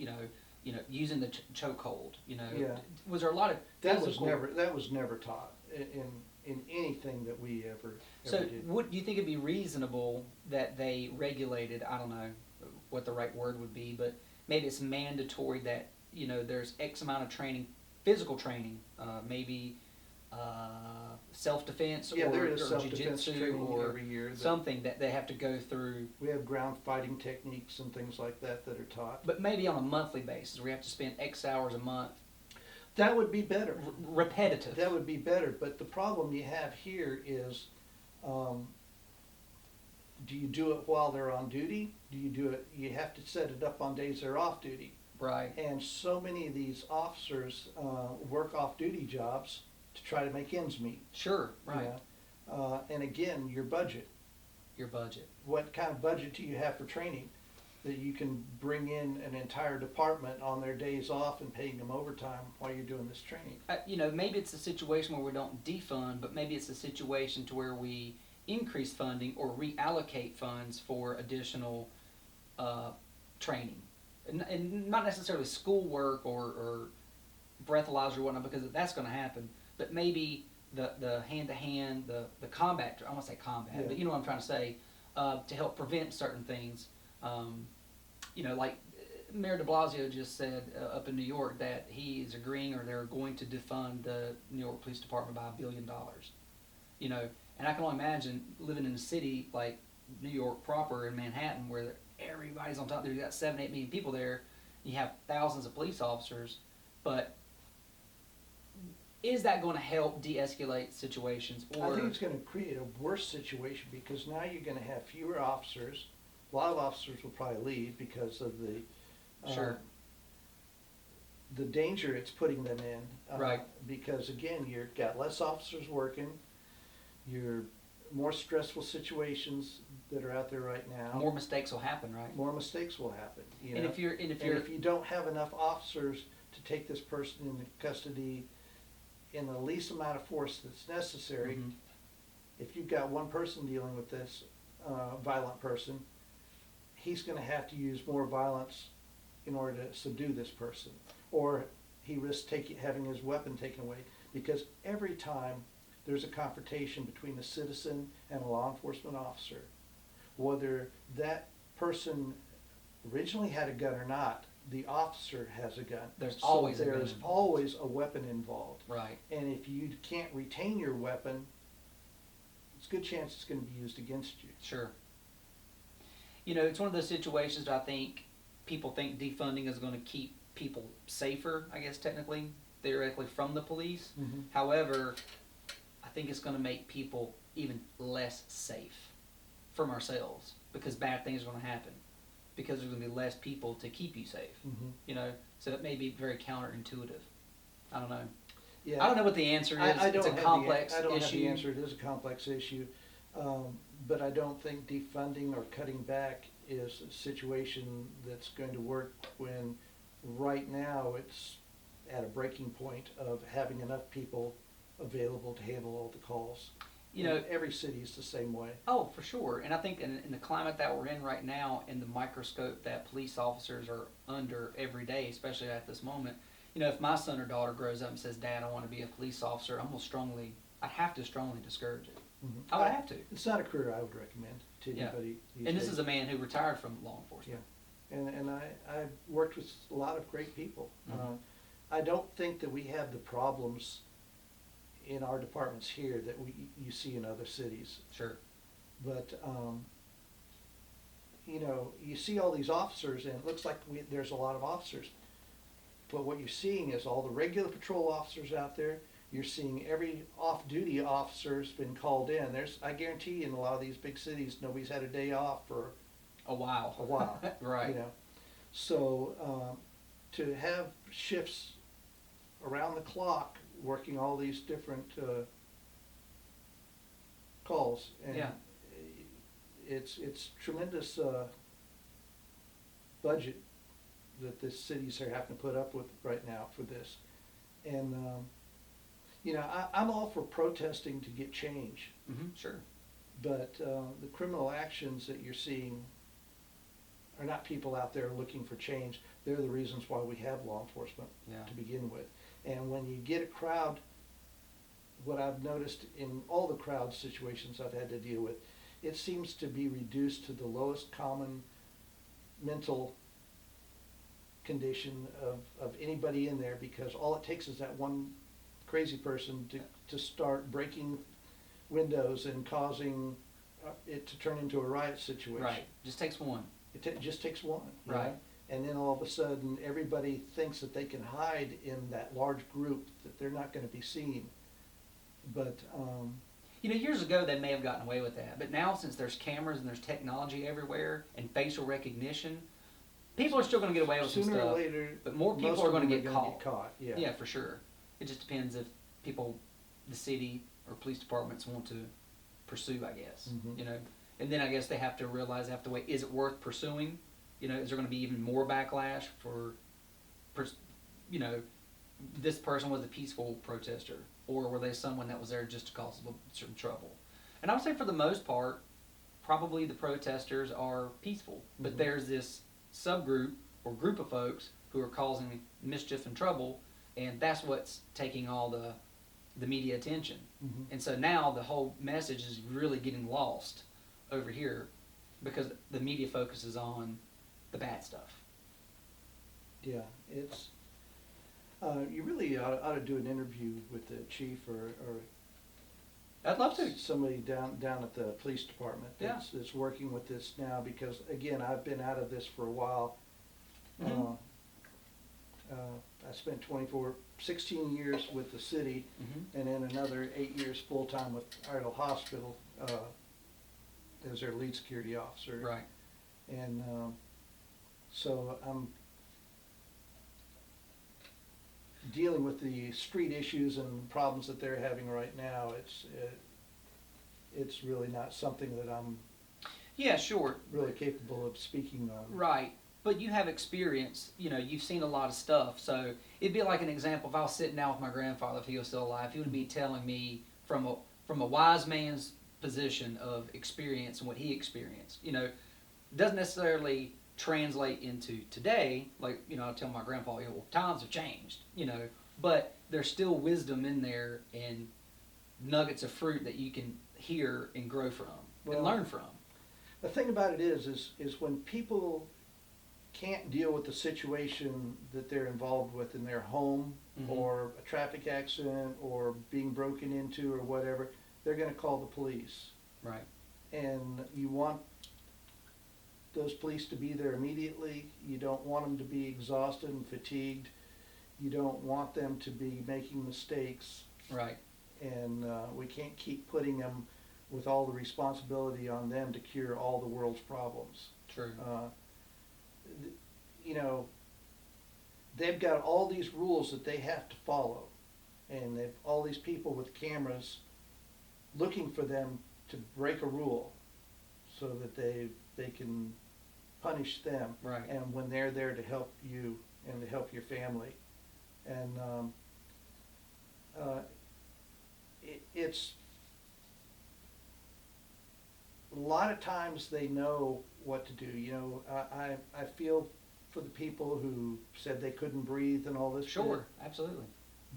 using the chokehold. Yeah. Was there a lot of physical? That was never taught in anything that we ever So, did. do you think it'd be reasonable that they regulated? I don't know what the right word would be, but maybe it's mandatory that there's X amount of training, physical training, maybe self-defense Yeah, there or is self-defense jiu-jitsu training or every year. something that they have to go through. We have ground fighting techniques and things like that are taught. But maybe on a monthly basis, where you have to spend X hours a month. That would be better. Repetitive. That would be better, but the problem you have here is, do you do it while they're on duty? Do you do it, you have to set it up on days they're off duty. Right. And so many of these officers work off-duty jobs to try to make ends meet. Sure. Right. And again, your budget. Your budget. What kind of budget do you have for training? That you can bring in an entire department on their days off and paying them overtime while you're doing this training. Maybe it's a situation where we don't defund, but maybe it's a situation to where we increase funding or reallocate funds for additional training. And not necessarily schoolwork or breathalyzer or whatnot, because that's going to happen, but maybe the hand-to-hand, the combat, I want to say combat, Yeah. but you know what I'm trying to say, to help prevent certain things. Like Mayor de Blasio just said up in New York that he is agreeing or they're going to defund the New York Police Department by $1 billion. And I can only imagine living in a city like New York proper in Manhattan where everybody's on top. There's got 7-8 million people there. You have thousands of police officers, but is that going to help de-escalate situations? Or I think it's going to create a worse situation because now you're going to have fewer officers. A lot of officers will probably leave because of Sure. the danger it's putting them in. Right. Because again, you've got less officers working. You're more stressful situations that are out there right now. more mistakes will happen, right? More mistakes will happen. You And know? if you don't have enough officers to take this person into custody in the least amount of force that's necessary, Mhm. if you've got one person dealing with this violent person, he's going to have to use more violence in order to subdue this person, or he risks having his weapon taken away. Because every time there's a confrontation between a citizen and a law enforcement officer, whether that person originally had a gun or not, the officer has a gun. There's always a gun There's involved. always a weapon involved. Right. And if you can't retain your weapon, it's a good chance it's going to be used against you. Sure. You know, it's one of those situations that I think people think defunding is going to keep people safer, I guess technically, theoretically, from the police. Mm-hmm. However, I think it's going to make people even less safe from ourselves, because bad things are going to happen, because there's going to be less people to keep you safe. Mm-hmm. You know, so it may be very counterintuitive. I don't know. Yeah. I don't know what the answer is. I don't It's a have complex I don't issue. have the answer. It is a complex issue. But I don't think defunding or cutting back is a situation that's going to work when right now it's at a breaking point of having enough people available to handle all the calls. You know, every city is the same way. oh, for sure. And I think in the climate that we're in right now, and the microscope that police officers are under every day, especially at this moment, you know, if my son or daughter grows up and says, "Dad, I want to be a police officer," I'd have to strongly discourage it. Mm-hmm. I would have to. It's not a career I would recommend to Yeah. anybody these And this days. is a man who retired from law enforcement. And I've worked with a lot of great people. Mhm. I don't think that we have the problems in our departments here that you see in other cities. Sure. But, you know, you see all these officers, and it looks like there's a lot of officers. But what you're seeing is all the regular patrol officers out there. You're seeing every off-duty officer's been called in. I guarantee you, in a lot of these big cities, nobody's had a day off for A while. a while. Right. You know, so to have shifts around the clock, working all these different calls, and Yeah. it's tremendous budget that the cities are having to put up with right now for this. And you know, I'm all for protesting to get change, Sure. but the criminal actions that you're seeing are not people out there looking for change. They're the reasons why we have law enforcement Yeah. to begin with. And when you get a crowd, what I've noticed in all the crowd situations I've had to deal with, it seems to be reduced to the lowest common mental condition of anybody in there, because all it takes is that one crazy person to start breaking windows and causing it to turn into a riot situation. Right. Just takes one. It just takes one. you Right. know? And then all of a sudden, everybody thinks that they can hide in that large group, that they're not going to be seen. But, You know, years ago they may have gotten away with that, but now since there's cameras and there's technology everywhere and facial recognition, people are still going to get away with some sooner stuff. or later, but more people most are of going to them get gonna caught. Yeah. Yeah, for sure. It just depends if people, the city or police departments want to pursue, I guess. Mhm. You know, and then I guess they have to realize, they have to wait, is it worth pursuing? You know, is there going to be even more backlash for, you know, this person was a peaceful protester, or were they someone that was there just to cause some trouble? And I would say for the most part, probably the protesters are peaceful, but Mhm. there's this subgroup or group of folks who are causing mischief and trouble, and that's what's taking all the media attention. Mhm. And so now the whole message is really getting lost over here because the media focuses on the bad stuff. Yeah, it's, you really ought to do an interview with the chief or I'd love to. somebody down at the police department Yeah. that's working with this now, because again, I've been out of this for a while. Mhm. I spent 16 years with the city, Mm-hmm. and then another 8 years full-time with Iredell Hospital as their lead security officer. Right. And so I'm dealing with the street issues and problems that they're having right now. It's really not something that I'm Yeah, sure. really capable of speaking on. Right. But you have experience, you know, you've seen a lot of stuff. So it'd be like an example if I was sitting down with my grandfather, if he was still alive, he would be telling me from a wise man's position of experience and what he experienced. You know, doesn't necessarily translate into today. Like, I tell my grandpa, well, times have changed, but there's still wisdom in there and nuggets of fruit that you can hear and grow from and learn from. The thing about it is when people can't deal with the situation that they're involved with in their home, Mhm. or a traffic accident or being broken into or whatever, they're going to call the police. Right. And you want those police to be there immediately. You don't want them to be exhausted and fatigued. You don't want them to be making mistakes. Right. And we can't keep putting them with all the responsibility on them to cure all the world's problems. True. They've got all these rules that they have to follow, and they've all these people with cameras looking for them to break a rule so that they can punish them. Right. And when they're there to help you and to help your family. And it's a lot of times they know what to do. I feel for the people who said they couldn't breathe and all this. Sure, absolutely.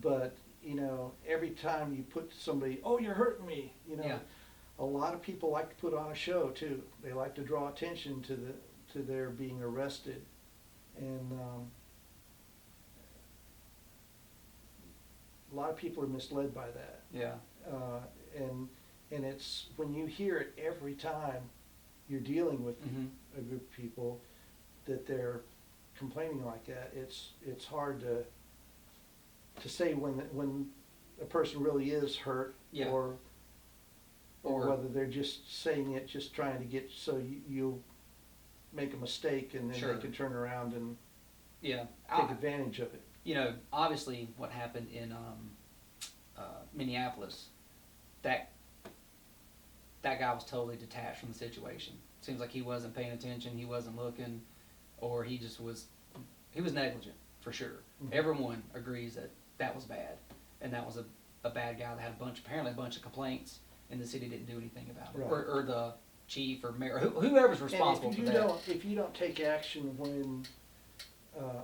But every time you put somebody, oh, you're hurting me. Yeah. A lot of people like to put on a show too. They like to draw attention to their being arrested, and a lot of people are misled by that. Yeah. And it's when you hear it every time you're dealing with Mhm. a group of people that they're complaining like that. It's hard to say when a person really is hurt. Yeah. or Or- whether they're just saying it, just trying to get so you make a mistake and then Sure. they can turn around and Yeah. take advantage of it. Obviously what happened in Minneapolis, that guy was totally detached from the situation. Seems like he wasn't paying attention, he wasn't looking, or he was negligent, for sure. Mhm. Everyone agrees that was bad, and that was a bad guy that had apparently a bunch of complaints, and the city didn't do anything about it. Right. Or the chief or mayor, whoever's responsible And for if that. if you don't take action when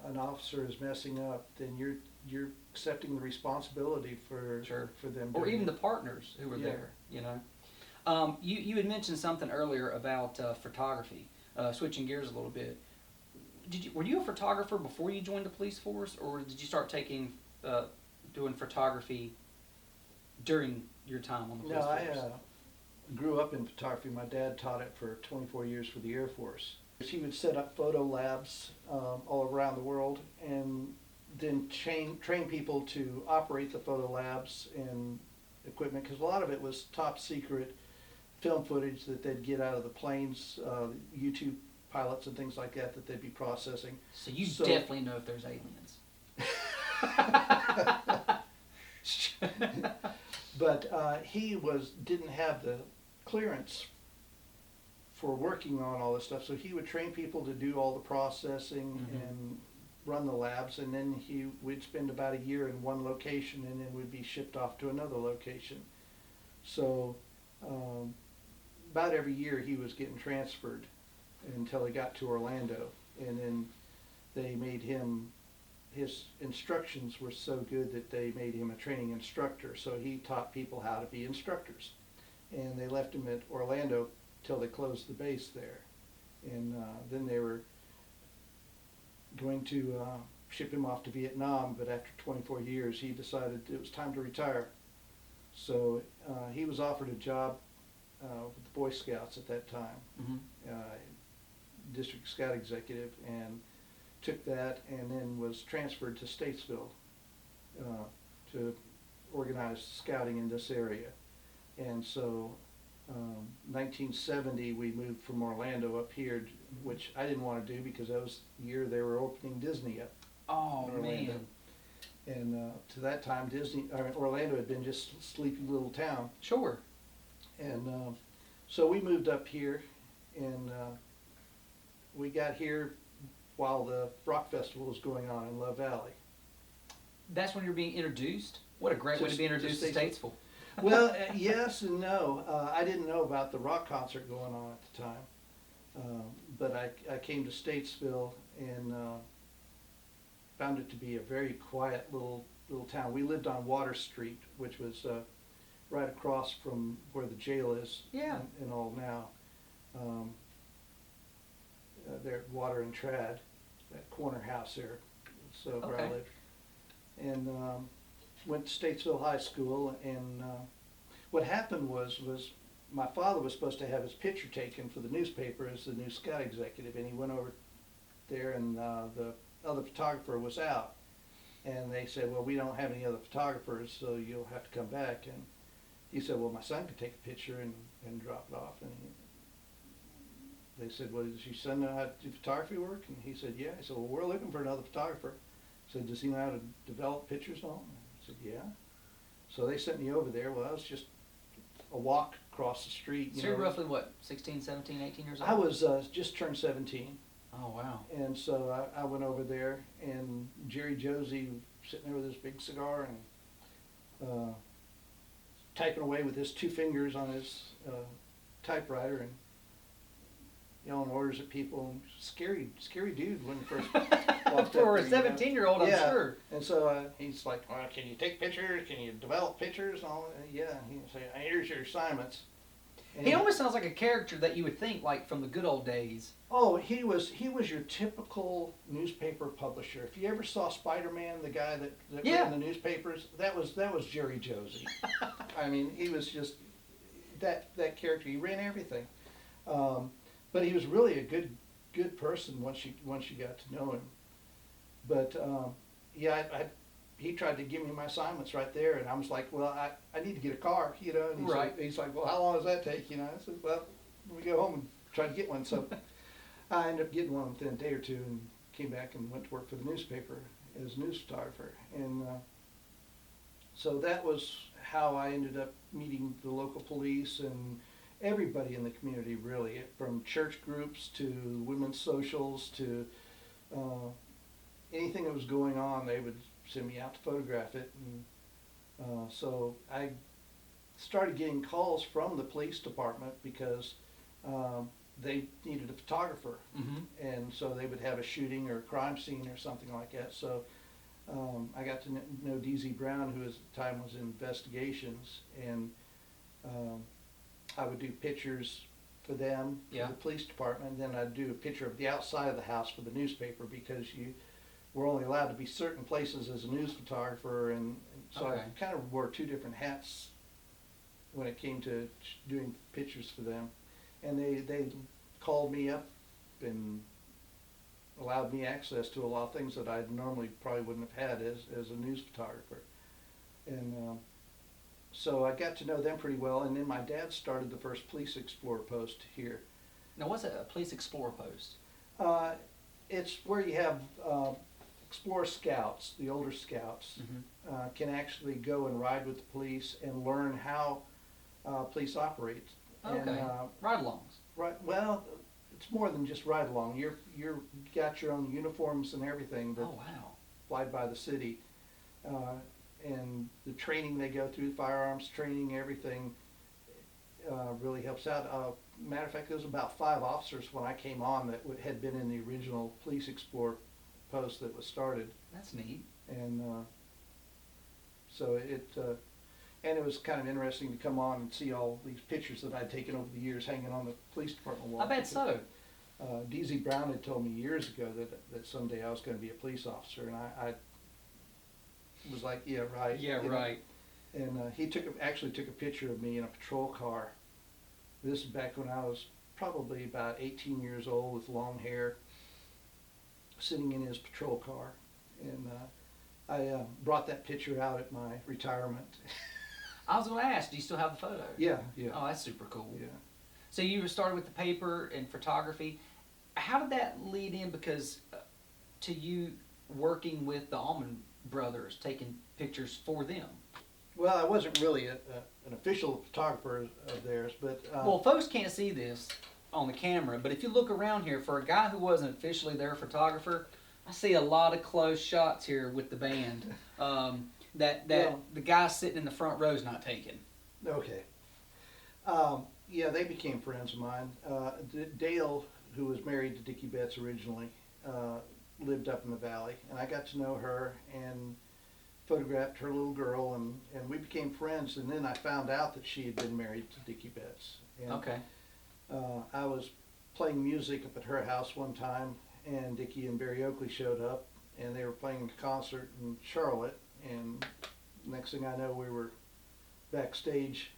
an officer is messing up, then you're accepting the responsibility for Sure. for them. Or doing even it. the partners who were Yeah. there, You had mentioned something earlier about photography. Switching gears a little bit, were you a photographer before you joined the police force, or did you start doing photography during your time on the police No, force? I grew up in photography. My dad taught it for 24 years for the Air Force. He would set up photo labs all around the world, and then train people to operate the photo labs and equipment, because a lot of it was top secret film footage that they'd get out of the planes, YouTube pilots and things like that they'd be processing. So you definitely know if there's aliens. But he didn't have the clearance for working on all this stuff, so he would train people to do all the processing Mhm. and run the labs, and then we'd spend about a year in one location, and then we'd be shipped off to another location. So about every year he was getting transferred until he got to Orlando, and then they made him, his instructions were so good that they made him a training instructor, so he taught people how to be instructors. And they left him at Orlando till they closed the base there. And then they were going to ship him off to Vietnam, but after 24 years he decided it was time to retire. So he was offered a job with the Boy Scouts at that time, Mhm. district scout executive, and took that, and then was transferred to Statesville to organize scouting in this area. And so 1970 we moved from Orlando up here, which I didn't want to do because that was the year they were opening Disney up Oh, in Orlando. man. And to that time Orlando had been just a sleepy little town. Sure. And so we moved up here, and we got here while the rock festival was going on in Love Valley. That's when you're being introduced? What a great way to be introduced to Statesville. Well, yes and no. I didn't know about the rock concert going on at the time. But I came to Statesville and found it to be a very quiet little town. We lived on Water Street, which was right across from where the jail is. Yeah. And all now. There at Water and Trad, that corner house there. So where I Okay. lived. And went to Statesville High School, and what happened was my father was supposed to have his picture taken for the newspaper as the new scout executive, and he went over there, and the other photographer was out, and they said, well, we don't have any other photographers, so you'll have to come back. And he said, well, my son could take a picture and drop it off. And they said, well, does your son know how to do photography work? And he said, yeah. I said, well, we're looking for another photographer. I said, does he know how to develop pictures and all? I said, yeah. So they sent me over there. Well, I was just a walk across the street. So you're roughly what, 16, 17, 18 years old? I was just turned 17. Oh, wow. And so I went over there, and Jerry Josie sitting there with his big cigar and typing away with his two fingers on his typewriter and yelling orders at people. And scary dude when he first walked For up a there, 17-year-old, I'm Yeah. sure. And so he's like, well, can you take pictures? Can you develop pictures? And all that? Yeah. He would say, here's your assignments. And He almost sounds like a character that you would think like from the good old days. Oh, he was your typical newspaper publisher. If you ever saw Spider-Man, the guy that Yeah. ran the newspapers, that was Jerry Josie. I mean, he was just that character. He ran everything, but he was really a good person once you got to know him. But yeah, he tried to give me my assignments right there, and I was like, well, I need to get a car, you know. And he's like, well, how long does that take, you know? I said, well, we go home and try to get one. So I ended up getting one within a day or two, and came back and went to work for the newspaper as a news photographer. And so that was how I ended up meeting the local police and everybody in the community, really, from church groups to women's socials to anything that was going on. They would send me out to photograph it. And so I started getting calls from the police department because they needed a photographer. Mm-hmm. And so they would have a shooting or a crime scene or something like that. So I got to know DZ Brown, who at the time was in investigations, and I would do pictures for them, Yeah. for the police department, and then I'd do a picture of the outside of the house for the newspaper, because you were only allowed to be certain places as a news photographer, and so Okay. I kind of wore two different hats when it came to doing pictures for them. And they called me up and allowed me access to a lot of things that I normally probably wouldn't have had as a news photographer. And so I got to know them pretty well, and then my dad started the first Police Explorer post here. Now, what's a police explorer post? It's where you have Explorer scouts, the older scouts, Mm-hmm. can actually go and ride with the police and learn how police operate. Okay. And, Ride-alongs. right. Well, it's more than just ride along. You're got your own uniforms and everything that Oh, wow. fly by the city, and the training they go through, firearms training, everything, really helps out. Matter of fact, there was about 5 officers when I came on that had been in the original Police Explorer post that was started. That's neat. And so and it was kind of interesting to come on and see all these pictures that I'd taken over the years hanging on the police department wall. I bet so. DZ Brown had told me years ago that someday I was going to be a police officer, and I was like, yeah, right. Yeah, you know. right. And he actually took a picture of me in a patrol car. This is back when I was probably about 18 years old with long hair, sitting in his patrol car. And I brought that picture out at my retirement. I was going to ask, do you still have the photo? Yeah. Oh, that's super cool. Yeah. So you started with the paper and photography. How did that lead in? Because to you working with the Allman Brothers, taking pictures for them. Well, I wasn't really an official photographer of theirs, but Well, folks can't see this on the camera, but if you look around here, for a guy who wasn't officially their photographer, I see a lot of close shots here with the band that Well, the guy sitting in the front row is not taking. okay. Yeah, they became friends of mine. Dale who was married to Dickie Betts originally, lived up in the valley, and I got to know her and photographed her little girl, and we became friends. And then I found out that she had been married to Dickie Betts. And, Okay. I was playing music up at her house one time, and Dickie and Barry Oakley showed up, and they were playing a concert in Charlotte. And next thing I know, we were backstage,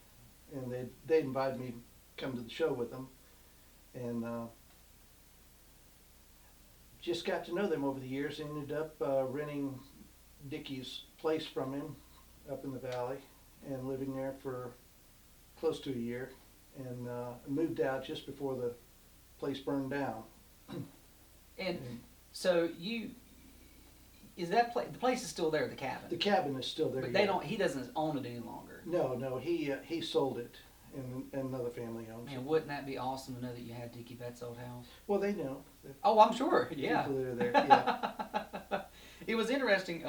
and they invited me to come to the show with them, and just got to know them over the years. Ended up renting Dickie's place from him up in the valley and living there for close to a year, and moved out just before the place burned down. And so is that the place is still there, the cabin? The cabin is still there. But yeah. he doesn't own it any longer. No, he sold it, and another family owns it. Man, wouldn't that be awesome to know that you had Dickie Betts' old house? Well, they know. Oh, I'm sure. Yeah. People that are there, yeah. It was interesting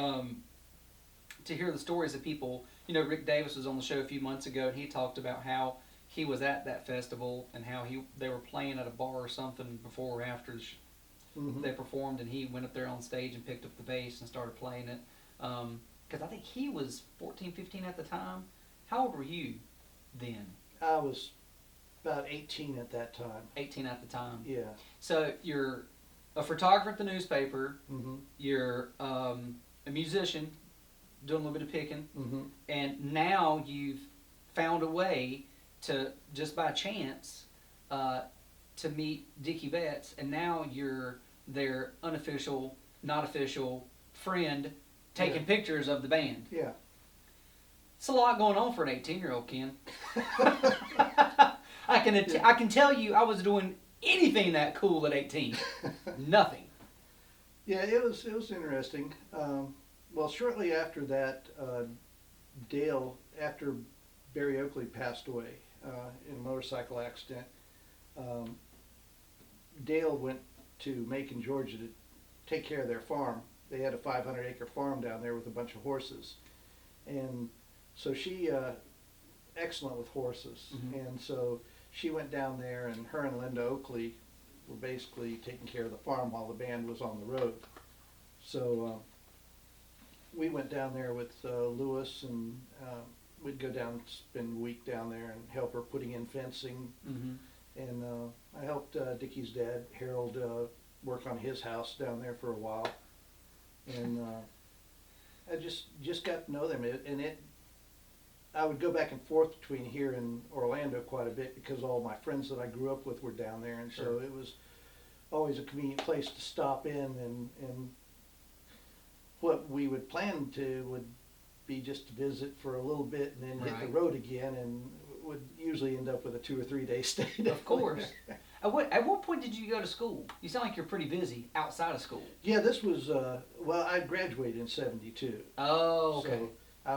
to hear the stories of people. You know, Rick Davis was on the show a few months ago, and he talked about how he was at that festival and how they were playing at a bar or something before or after Mhm. they performed, and he went up there on stage and picked up the bass and started playing it. Because I think he was 14, 15 at the time. How old were you then? I was about 18 at that time. 18 at the time. Yeah. So you're a photographer at the newspaper. Mm-hmm. You're a musician, doing a little bit of picking, Mm-hmm. and now you've found a way to, just by chance, to meet Dickie Betts, and now you're their unofficial, not official friend, taking Yeah. pictures of the band. Yeah. It's a lot going on for an 18-year-old, Ken. I can tell you, I was doing anything that cool at 18. Nothing. Yeah, it was interesting. Well, shortly after that, Dale, after Barry Oakley passed away in a motorcycle accident, Dale went to Macon, Georgia to take care of their farm. They had a 500-acre farm down there with a bunch of horses. And so she, excellent with horses. Mhm. And so she went down there, and her and Linda Oakley were basically taking care of the farm while the band was on the road. So we went down there with Lewis, and we'd go down and spend a week down there and help her putting in fencing. Mm-hmm. And I helped Dickie's dad, Harold, work on his house down there for a while. And I just got to know them. I would go back and forth between here and Orlando quite a bit because all my friends that I grew up with were down there, and Sure. so it was always a convenient place to stop in. And what we would plan to would be just to visit for a little bit and then hit the Right. road again, and would usually end up with a 2 or 3 day stay. Of course. At what point did you go to school? You sound like you're pretty busy outside of school. Yeah, this was well, I graduated in '72. Oh, okay. So I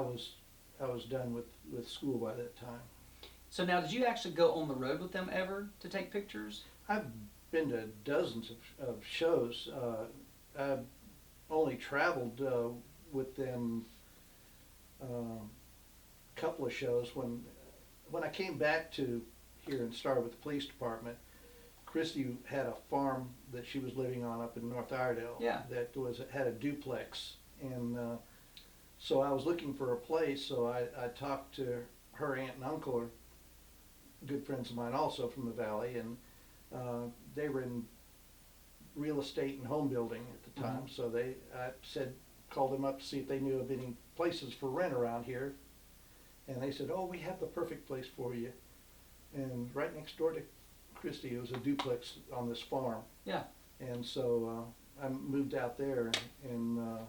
was done with school by that time. So now, did you actually go on the road with them ever to take pictures? I've been to dozens of shows. I've only traveled with them a couple of shows. When I came back to here and started with the police department, Christy had a farm that she was living on up in North Iredell. Yeah. That had a duplex, and so I was looking for a place. So I talked to her aunt and uncle, are good friends of mine also from the valley, and they were in real estate and home building at the time. Mhm. So I called them up to see if they knew of any places for rent around here, and they said, "Oh, we have the perfect place for you." And right next door to Christie, it was a duplex on this farm. Yeah. And so I moved out there, and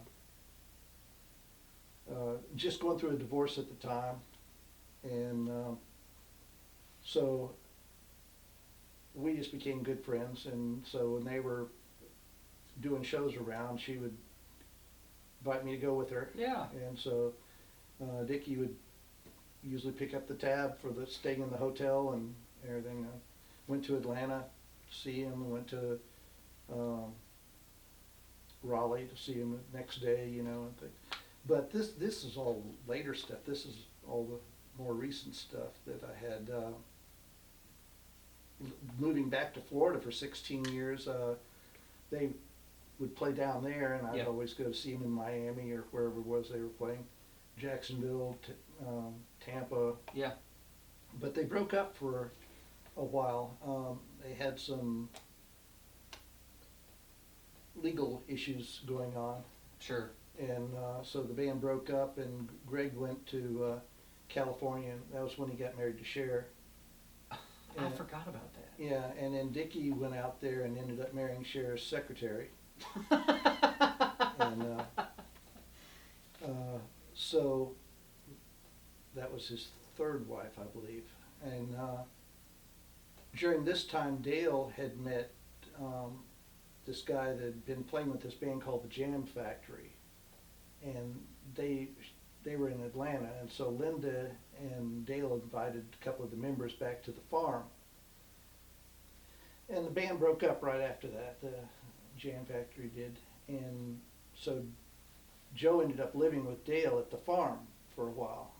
just going through a divorce at the time, and so we just became good friends. And so when they were doing shows around, she would invite me to go with her. Yeah. And so Dickie would usually pick up the tab for the staying in the hotel and everything. Went to Atlanta to see him. Went to Raleigh to see him the next day, and things. But this is all later stuff. This is all the more recent stuff that I had moving back to Florida for 16 years, they would play down there, and I'd Yeah. always go to see them in Miami or wherever it was they were playing, Jacksonville, Tampa. Yeah. But they broke up for a while. They had some legal issues going on, Sure. and so the band broke up, and Greg went to California, and that was when he got married to Cher. I forgot about that. Yeah, and then Dickie went out there and ended up marrying Cher's secretary. And so that was his third wife, I believe. And during this time, Dale had met this guy that had been playing with this band called the Jam Factory, and they were in Atlanta, and so Linda and Dale invited a couple of the members back to the farm. And the band broke up right after that, the Jam Factory did, and so Joe ended up living with Dale at the farm for a while.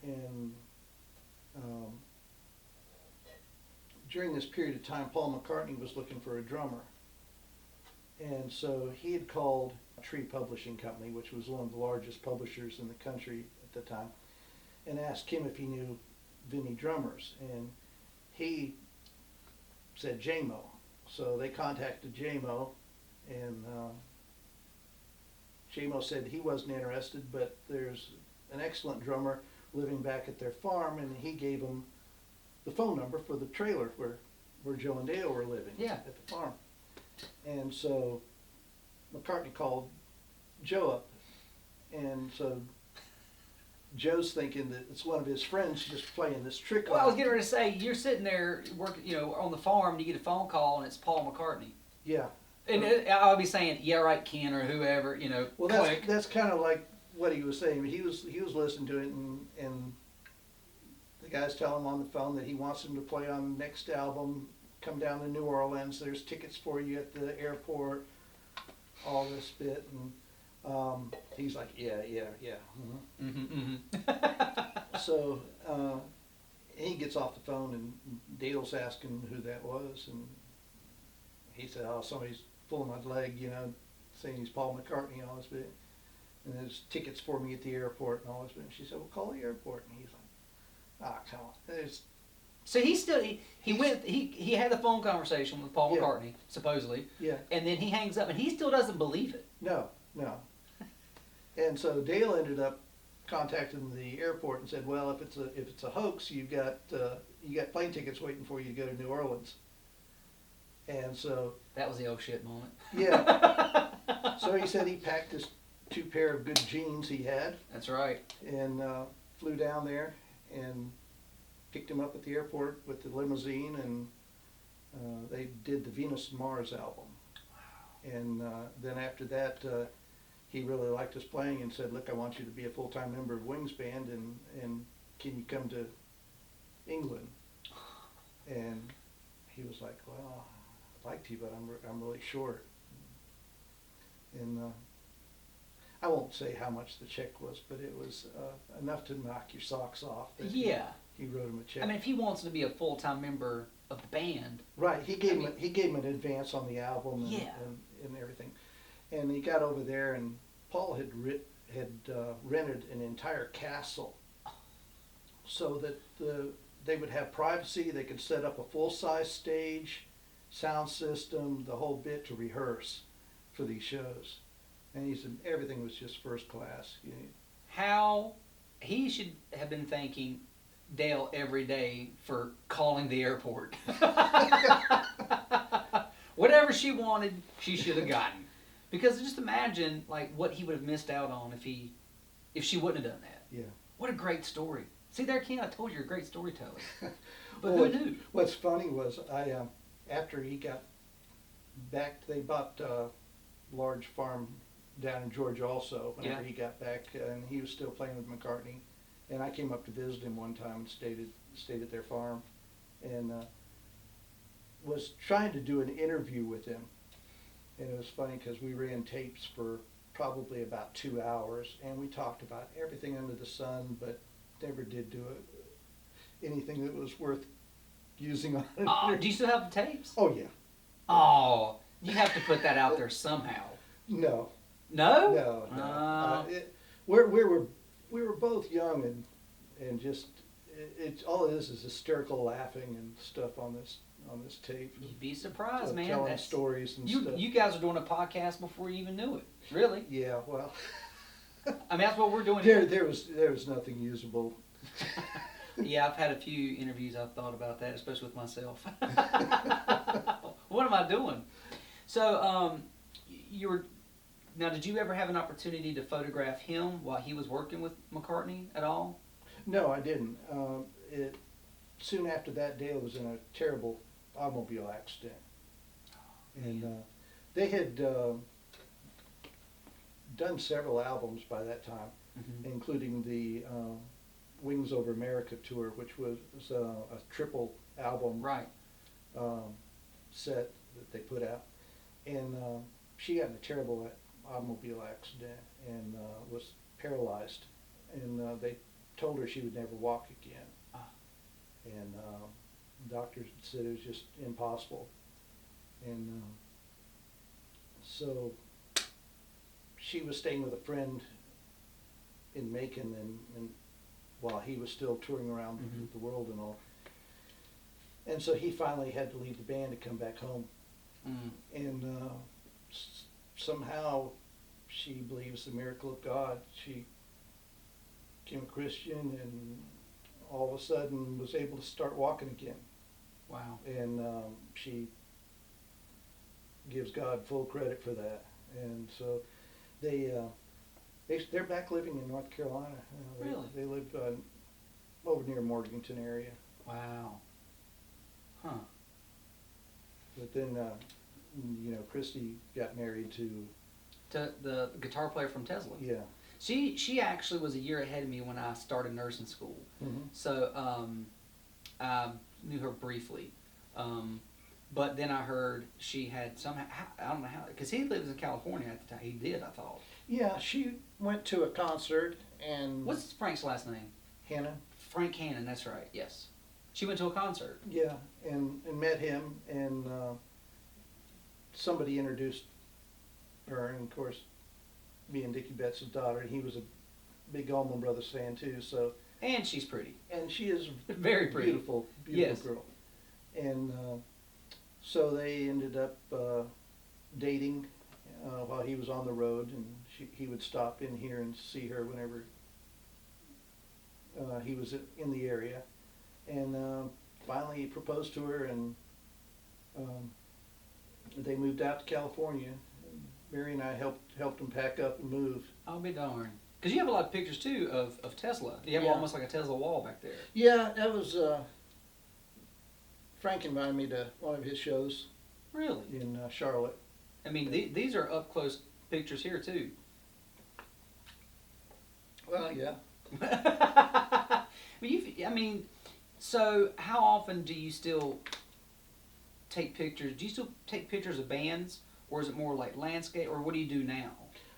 And during this period of time, Paul McCartney was looking for a drummer. And so he had called Tree Publishing Company, which was one of the largest publishers in the country at the time, and asked him if he knew of any drummers. And he said JMO. So they contacted JMO, and JMO said he wasn't interested, but there's an excellent drummer living back at their farm, and he gave them the phone number for the trailer where Joe and Dale were living. Yeah. At the farm. And so McCartney called Joe up, and so Joe's thinking that it's one of his friends just playing this trick Well, on I was him. getting ready to say, you're sitting there working, on the farm, and you get a phone call, and it's Paul McCartney. Yeah. And I'll be saying, yeah, right, Ken, or whoever, Well, click. that's kind of like what he was saying. He was listening to it, and the guy's telling him on the phone that he wants him to play on the next album. Come down to New Orleans. There's tickets for you at the airport. All this bit, and he's like, yeah. Mm-hmm. Mm-hmm, mm-hmm. So he gets off the phone, and Dale's asking who that was, and he said, "Oh, somebody's pulling my leg, saying he's Paul McCartney and all this bit, and there's tickets for me at the airport and all this bit." And she said, "Well, call the airport," and he's like, "Ah, come on." So he had the phone conversation with Paul Yeah. McCartney, supposedly, Yeah, and then he hangs up, and he still doesn't believe it. no. And so Dale ended up contacting the airport and said, "Well, if it's a hoax, you got plane tickets waiting for you to go to New Orleans." And so That was the oh shit moment. yeah, so he said he packed his 2 pair of good jeans he had That's right. and flew down there and picked him up at the airport with the limousine, and they did the Venus and Mars album. And then after that, he really liked us playing and said, "Look, I want you to be a full-time member of Wings Band, and can you come to England?" And he was like, "Well, I'd like to, but I'm really short." And I won't say how much the check was, but it was enough to knock your socks off. That Yeah. He wrote him a check. I mean, if he wants to be a full-time member of the band, Right, he gave him an advance on the album and, Yeah. and everything, and he got over there, and Paul had rented an entire castle, so that they would have privacy. They could set up a full-size stage, sound system, the whole bit to rehearse for these shows, and he said everything was just first class. how he should have been thanking Dale every day for calling the airport. Whatever she wanted, she should have gotten. Because just imagine what he would have missed out on if she wouldn't have done that. Yeah. What a great story. See there, Ken, I told you you're a great storyteller. But Well, who knew? What's funny was after he got back, they bought a large farm down in Georgia also. Whenever Yeah. he got back, and he was still playing with McCartney, and I came up to visit him one time and stayed at their farm, and was trying to do an interview with him, and it was funny because we ran tapes for probably about 2 hours, and we talked about everything under the sun, but never did do anything that was worth using on it. Oh, do you still have the tapes? Oh yeah. Oh, you have to put that out there somehow. No. No? No. We were both young and just it's all it is hysterical laughing and stuff on this tape. You'd be surprised, man. Telling That's, stories and stuff. you guys are doing a podcast before you even knew it. Really? Yeah. Well. I mean, that's what we're doing here. There was nothing usable. Yeah, I've had a few interviews I've thought about that, especially with myself. What am I doing? So, now, did you ever have an opportunity to photograph him while he was working with McCartney at all? No, I didn't. Soon after that, Dale was in a terrible automobile accident, and they had done several albums by that time, including the Wings Over America tour, which was a triple album Right. set that they put out. And she got in a terrible automobile accident and was paralyzed. And they told her she would never walk again. Ah. And doctors said it was just impossible. And so she was staying with a friend in Macon and while he was still touring around the world and all. And so he finally had to leave the band to come back home. And somehow she believes the miracle of God. She became a Christian and all of a sudden was able to start walking again. Wow. And she gives God full credit for that. And so they're back living in North Carolina. Really? They live over near Morganton area. Wow. Huh. But then, Christy got married to. To the guitar player from Tesla. Yeah. She actually was a year ahead of me when I started nursing school. So I knew her briefly. But then I heard she had somehow, I don't know how, because he lives in California at the time. He did, I thought. Yeah, she went to a concert and. What's Frank's last name? Hannah? Frank Hannon, that's right, yes. She went to a concert. Yeah, and met him, and somebody introduced her, and of course, me and Dickie Betts' daughter, and he was a big Allman Brothers fan too, so. And she's pretty. And she is very pretty. Beautiful Yes. Girl. And so they ended up dating while he was on the road, and he would stop in here and see her whenever he was in the area. And finally he proposed to her, and they moved out to California. Mary and I helped them pack up and move. I'll be darned. Because you have a lot of pictures too of Tesla. You have Yeah. almost like a Tesla wall back there. Yeah, that was Frank invited me to one of his shows Really? in Charlotte. I mean, these are up close pictures here too. Well, yeah. So how often do you still take pictures? Do you still take pictures of bands, or is it more like landscape, or what do you do now?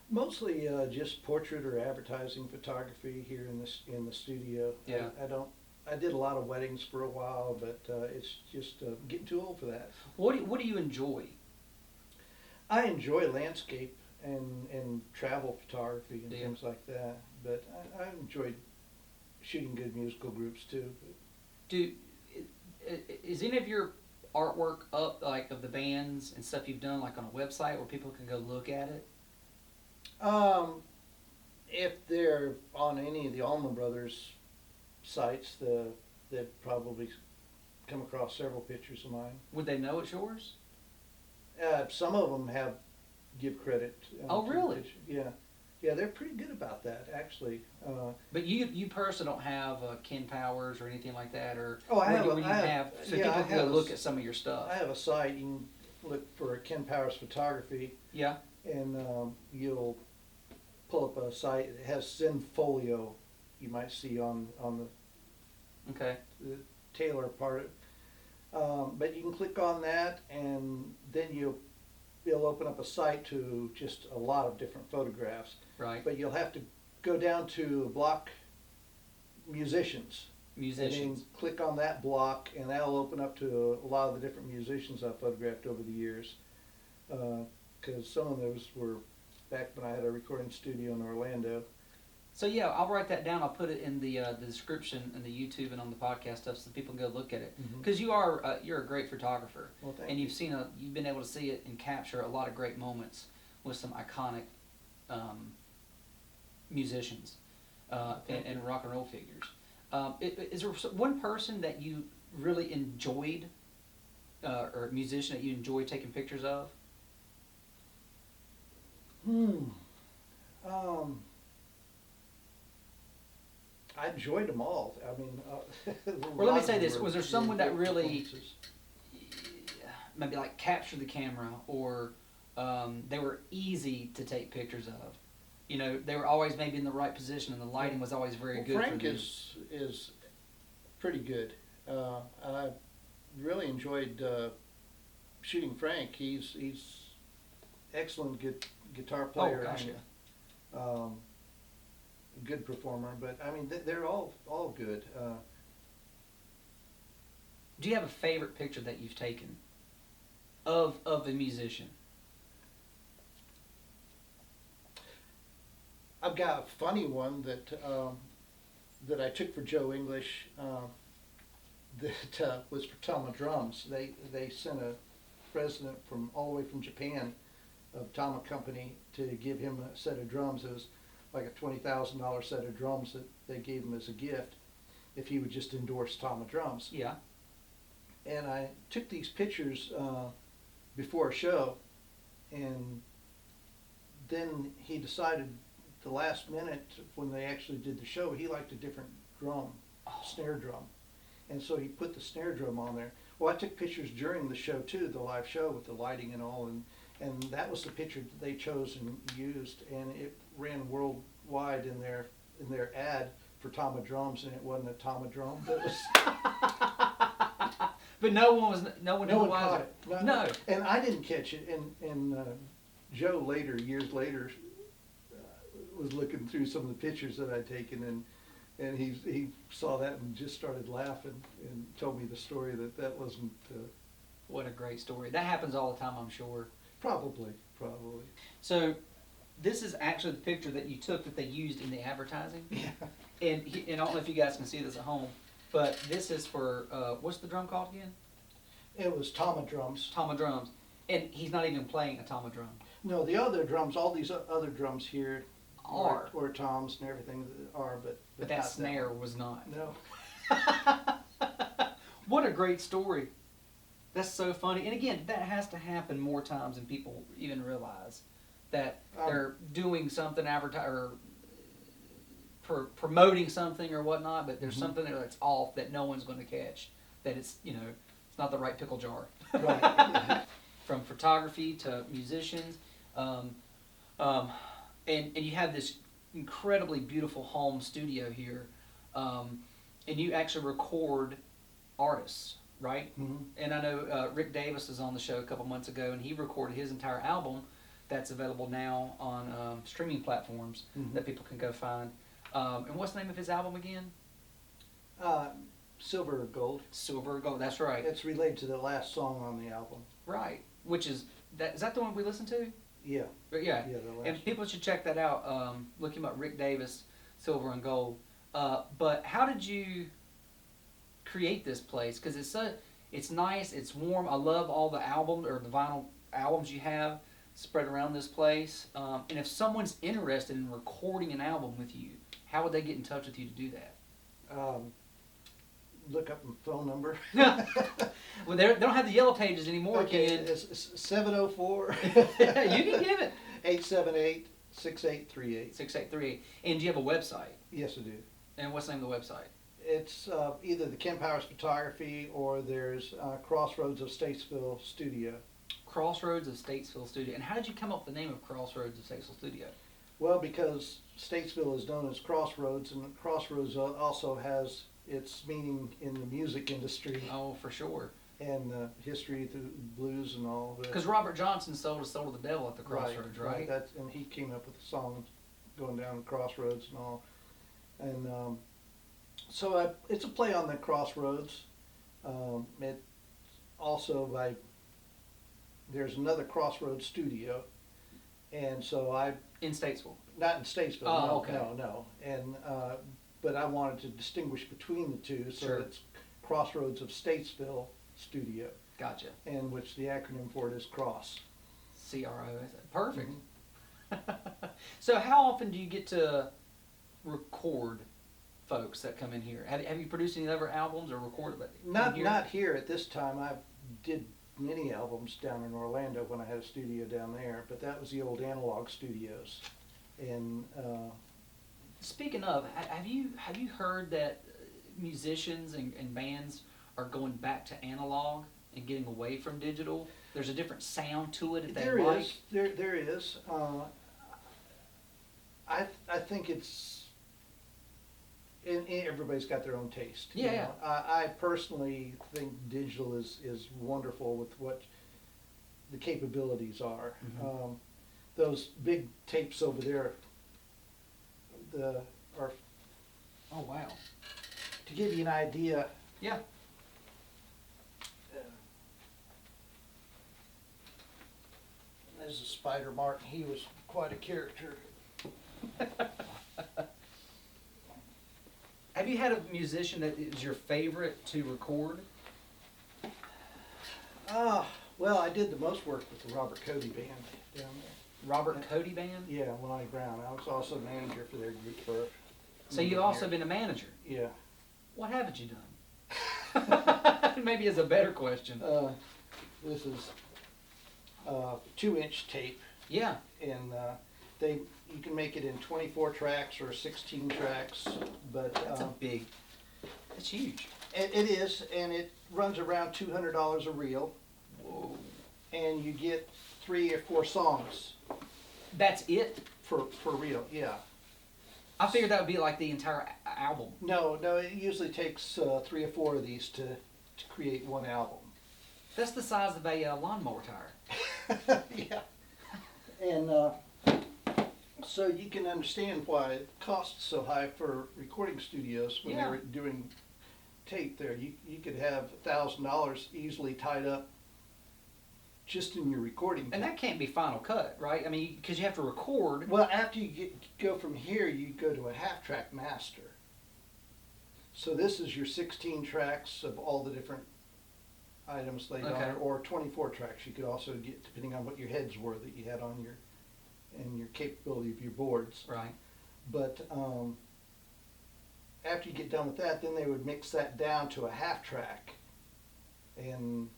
Mostly just portrait or advertising photography here in the studio. Yeah. I did a lot of weddings for a while, but it's just getting too old for that. What do you enjoy? I enjoy landscape and travel photography and Yeah. things like that, but I enjoy shooting good musical groups too. Is any of your artwork up, like of the bands and stuff you've done, like on a website where people can go look at it? If they're on any of the Allman Brothers sites, they've probably come across several pictures of mine. Would they know it's yours? Some of them give credit. Oh, to the really? picture. Yeah. Yeah, they're pretty good about that, actually. But you personally don't have Ken Powers or anything like that, or Oh, I have. where you so people can go look at some of your I stuff. have a site. You can look for Kenpowersphotography, Yeah. and you'll pull up a site. It has Zenfolio. You might see on Okay. the Taylor part. But you can click on that, and then it'll open up a site to just a lot of different photographs. Right. But you'll have to go down to block musicians, musicians. And then click on that block, and that'll open up to a lot of the different musicians I've photographed over the years. Because some of those were back when I had a recording studio in Orlando. So yeah, I'll write that down. I'll put it in the description in the YouTube and on the podcast stuff, so people can go look at it. Because you're a great photographer, Well, thank and you. you've been able to see it and capture a lot of great moments with some iconic musicians and rock and roll figures. Is there one person that you really enjoyed, or a musician that you enjoyed taking pictures of? I enjoyed them all. I mean, Well, let me say this: was there someone that really, maybe like captured the camera, or they were easy to take pictures of? You know, they were always maybe in the right position, and the lighting was always very good. Frank for them. is pretty good. I really enjoyed shooting Frank. He's excellent guitar player. Oh, gosh, and, good performer. But I mean, they're all good. Do you have a favorite picture that you've taken of a musician? I've got a funny one that I took for Joe English. That was for Tama Drums. They sent a president from all the way from Japan of Tama Company to give him a set of drums. It was like a $20,000 set of drums that they gave him as a gift if he would just endorse Tama Drums. Yeah. And I took these pictures before a show, and then he decided the last minute when they actually did the show, he liked a different drum, snare drum. And so he put the snare drum on there. Well, I took pictures during the show too, the live show with the lighting and all, and that was the picture that they chose and used, and it ran worldwide in their ad for Tama Drums, and it wasn't a Tama drum. It was But no one no one caught it. No. And I didn't catch it. And Joe later, years later, was looking through some of the pictures that I'd taken, and he saw that and just started laughing and told me the story that wasn't. What a great story. That happens all the time, I'm sure. Probably. So, this is actually the picture that you took that they used in the advertising. Yeah. And I don't know if you guys can see this at home, but this is for, what's the drum called again? It was Tama Drums. Tama Drums. And he's not even playing a Tama drum. No, the other drums, all these other drums here Are. or toms and everything are, But that not snare one. was not. No. What a great story. That's so funny. And again, that has to happen more times than people even realize. That they're doing something, or promoting something or whatnot, but there's something there that's off that no one's going to catch. That it's, it's not the right pickle jar. Right. From photography to musicians. And you have this incredibly beautiful home studio here. And you actually record artists, right? Mhm. And I know Rick Davis was on the show a couple months ago, and he recorded his entire album that's available now on streaming platforms that people can go find. And what's the name of his album again? Silver or Gold. Silver or Gold, that's right. It's related to the last song on the album. Right, which is that the one we listened to? Yeah. But yeah, Yeah, the last and people should check that out. Look him up, Rick Davis, Silver and Gold. But how did you create this place? Because it's nice, it's warm. I love all the albums or the vinyl albums you have spread around this place. And if someone's interested in recording an album with you, how would they get in touch with you to do that? Look up my phone number. Well, they don't have the yellow pages anymore, Okay, Ken. it's 704 You can give it. 878 6838. 6838. And do you have a website? Yes, I do. And what's the name of the website? It's either the Kenpowersphotography or there's Crossroads of Statesville Studio. Crossroads of Statesville Studio. And how did you come up with the name of Crossroads of Statesville Studio? Well, because Statesville is known as Crossroads, and Crossroads also has its meaning in the music industry Oh, for sure. and history through blues and all. Because Robert Johnson sold his soul to the devil at the Crossroads, right? And he came up with the song going down the crossroads and all. And So it's a play on the Crossroads. It also there's another Crossroads studio, and so In Statesville. not in Statesville. Oh, No, okay. no. And but I wanted to distinguish between the two, so Sure. it's Crossroads of Statesville Studio, Gotcha. and which the acronym for it is CROSS. CRO. Perfect. Mhm. So how often do you get to record folks that come in here? Have you produced any other albums or recorded it in Not here? not here at this time. I did many albums down in Orlando when I had a studio down there, but that was the old Analog Studios, and Speaking of, have you heard that musicians and bands are going back to analog and getting away from digital? There's a different sound to it if they there like. is there is. I think it's. And everybody's got their own taste. you Yeah, know. I personally think digital is wonderful with what the capabilities are. Mhm. Those big tapes over there, are Oh wow. to give you an idea. Yeah. There's a Spider Martin. He was quite a character. Have you had a musician that is your favorite to record? Well, I did the most work with the Robert Cody Band down there. Robert Yeah. Cody Band? Yeah, Lonnie Brown. I was also manager for their group for. So you've also been a manager. Yeah. What haven't you done? Maybe is a better question. This is 2-inch tape, Yeah. and you can make it in 24 tracks or 16 tracks, but That's that's huge. it is, and it runs around $200 a reel, Whoa. and you get 3 or 4 songs That's it? for reel. Yeah. I figured that would be like the entire album. No, it usually takes 3 or 4 of these to create one album. That's the size of a lawnmower tire. Yeah. And so you can understand why it costs so high for recording studios when they Yeah. were doing tape there. You could have $1,000 easily tied up just in your recording. And that can't be Final Cut, right? I mean, because you have to record. Well, after you go from here, you go to a half-track master. So this is your 16 tracks of all the different items laid Okay. on it, or 24 tracks. You could also get, depending on what your heads were that you had on your, and your capability of your boards. Right. But after you get done with that, then they would mix that down to a half-track, and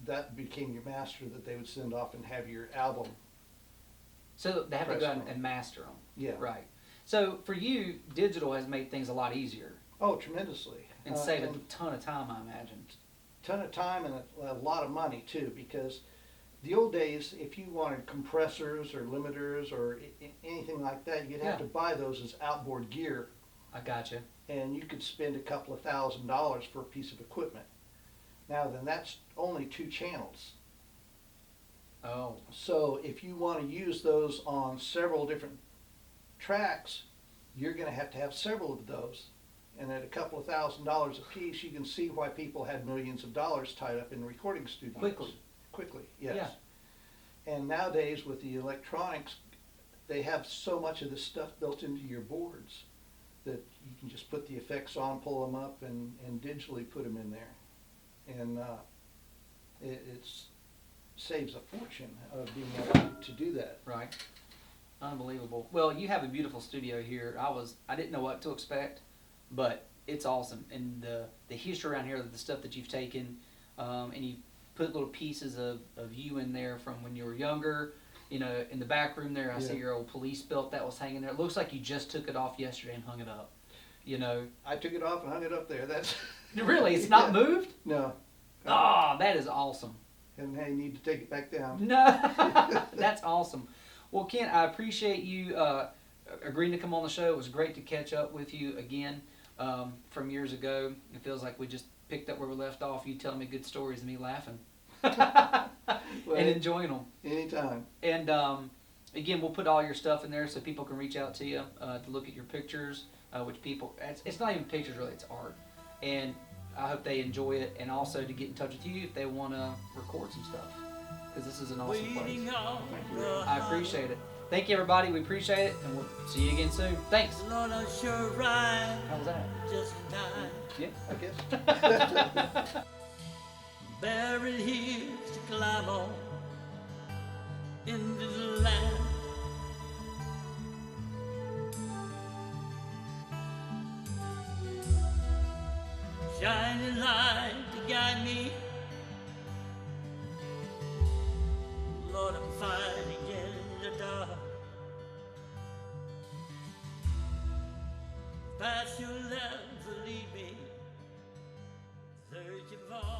that became your master that they would send off and have your album. So they have to go Press and master them. Yeah. Right. So for you, digital has made things a lot easier Oh, tremendously. and saved a ton of time, I imagine. Ton of time and a lot of money too, because the old days, if you wanted compressors or limiters or anything like that, you'd have Yeah. to buy those as outboard gear, I gotcha. and you could spend a couple of $1,000s for a piece of equipment. Now then, that's only 2 channels. Oh. So if you want to use those on several different tracks, you're going to have several of those. And at a couple of $1,000s a piece, you can see why people had millions of dollars tied up in recording studios. Quickly, yes. Yeah. And nowadays with the electronics, they have so much of this stuff built into your boards that you can just put the effects on, pull them up, and digitally put them in there. And it saves a fortune of being able to do that. Right. Unbelievable. Well, you have a beautiful studio here. I didn't know what to expect, but it's awesome. And the history around here, the stuff that you've taken, and you put little pieces of you in there from when you were younger. You know, in the back room there, I see Yeah. your old police belt that was hanging there. It looks like you just took it off yesterday and hung it up. You know, I took it off and hung it up there. That's really, it's not Yeah. moved? No. Ah, that is awesome. And they need to take it back down. No, that's awesome. Well, Ken, I appreciate you agreeing to come on the show. It was great to catch up with you again from years ago. It feels like we just picked up where we left off. You telling me good stories and me laughing Well, and enjoying them. anytime. And again, we'll put all your stuff in there so people can reach out to you to look at your pictures, which people, it's not even pictures really, it's art. And I hope they enjoy it, and also to get in touch with you if they want to record some stuff, because this is an awesome place. I appreciate it. Thank you, everybody. We appreciate it, and we'll see you again soon. Thanks. Lord, I sure ride How was that? just nine. Yeah. I guess. Buried hills to climb on into the land. Shining light to guide me. Lord, I'm fighting in the dark. Past your love, lead me. Searching for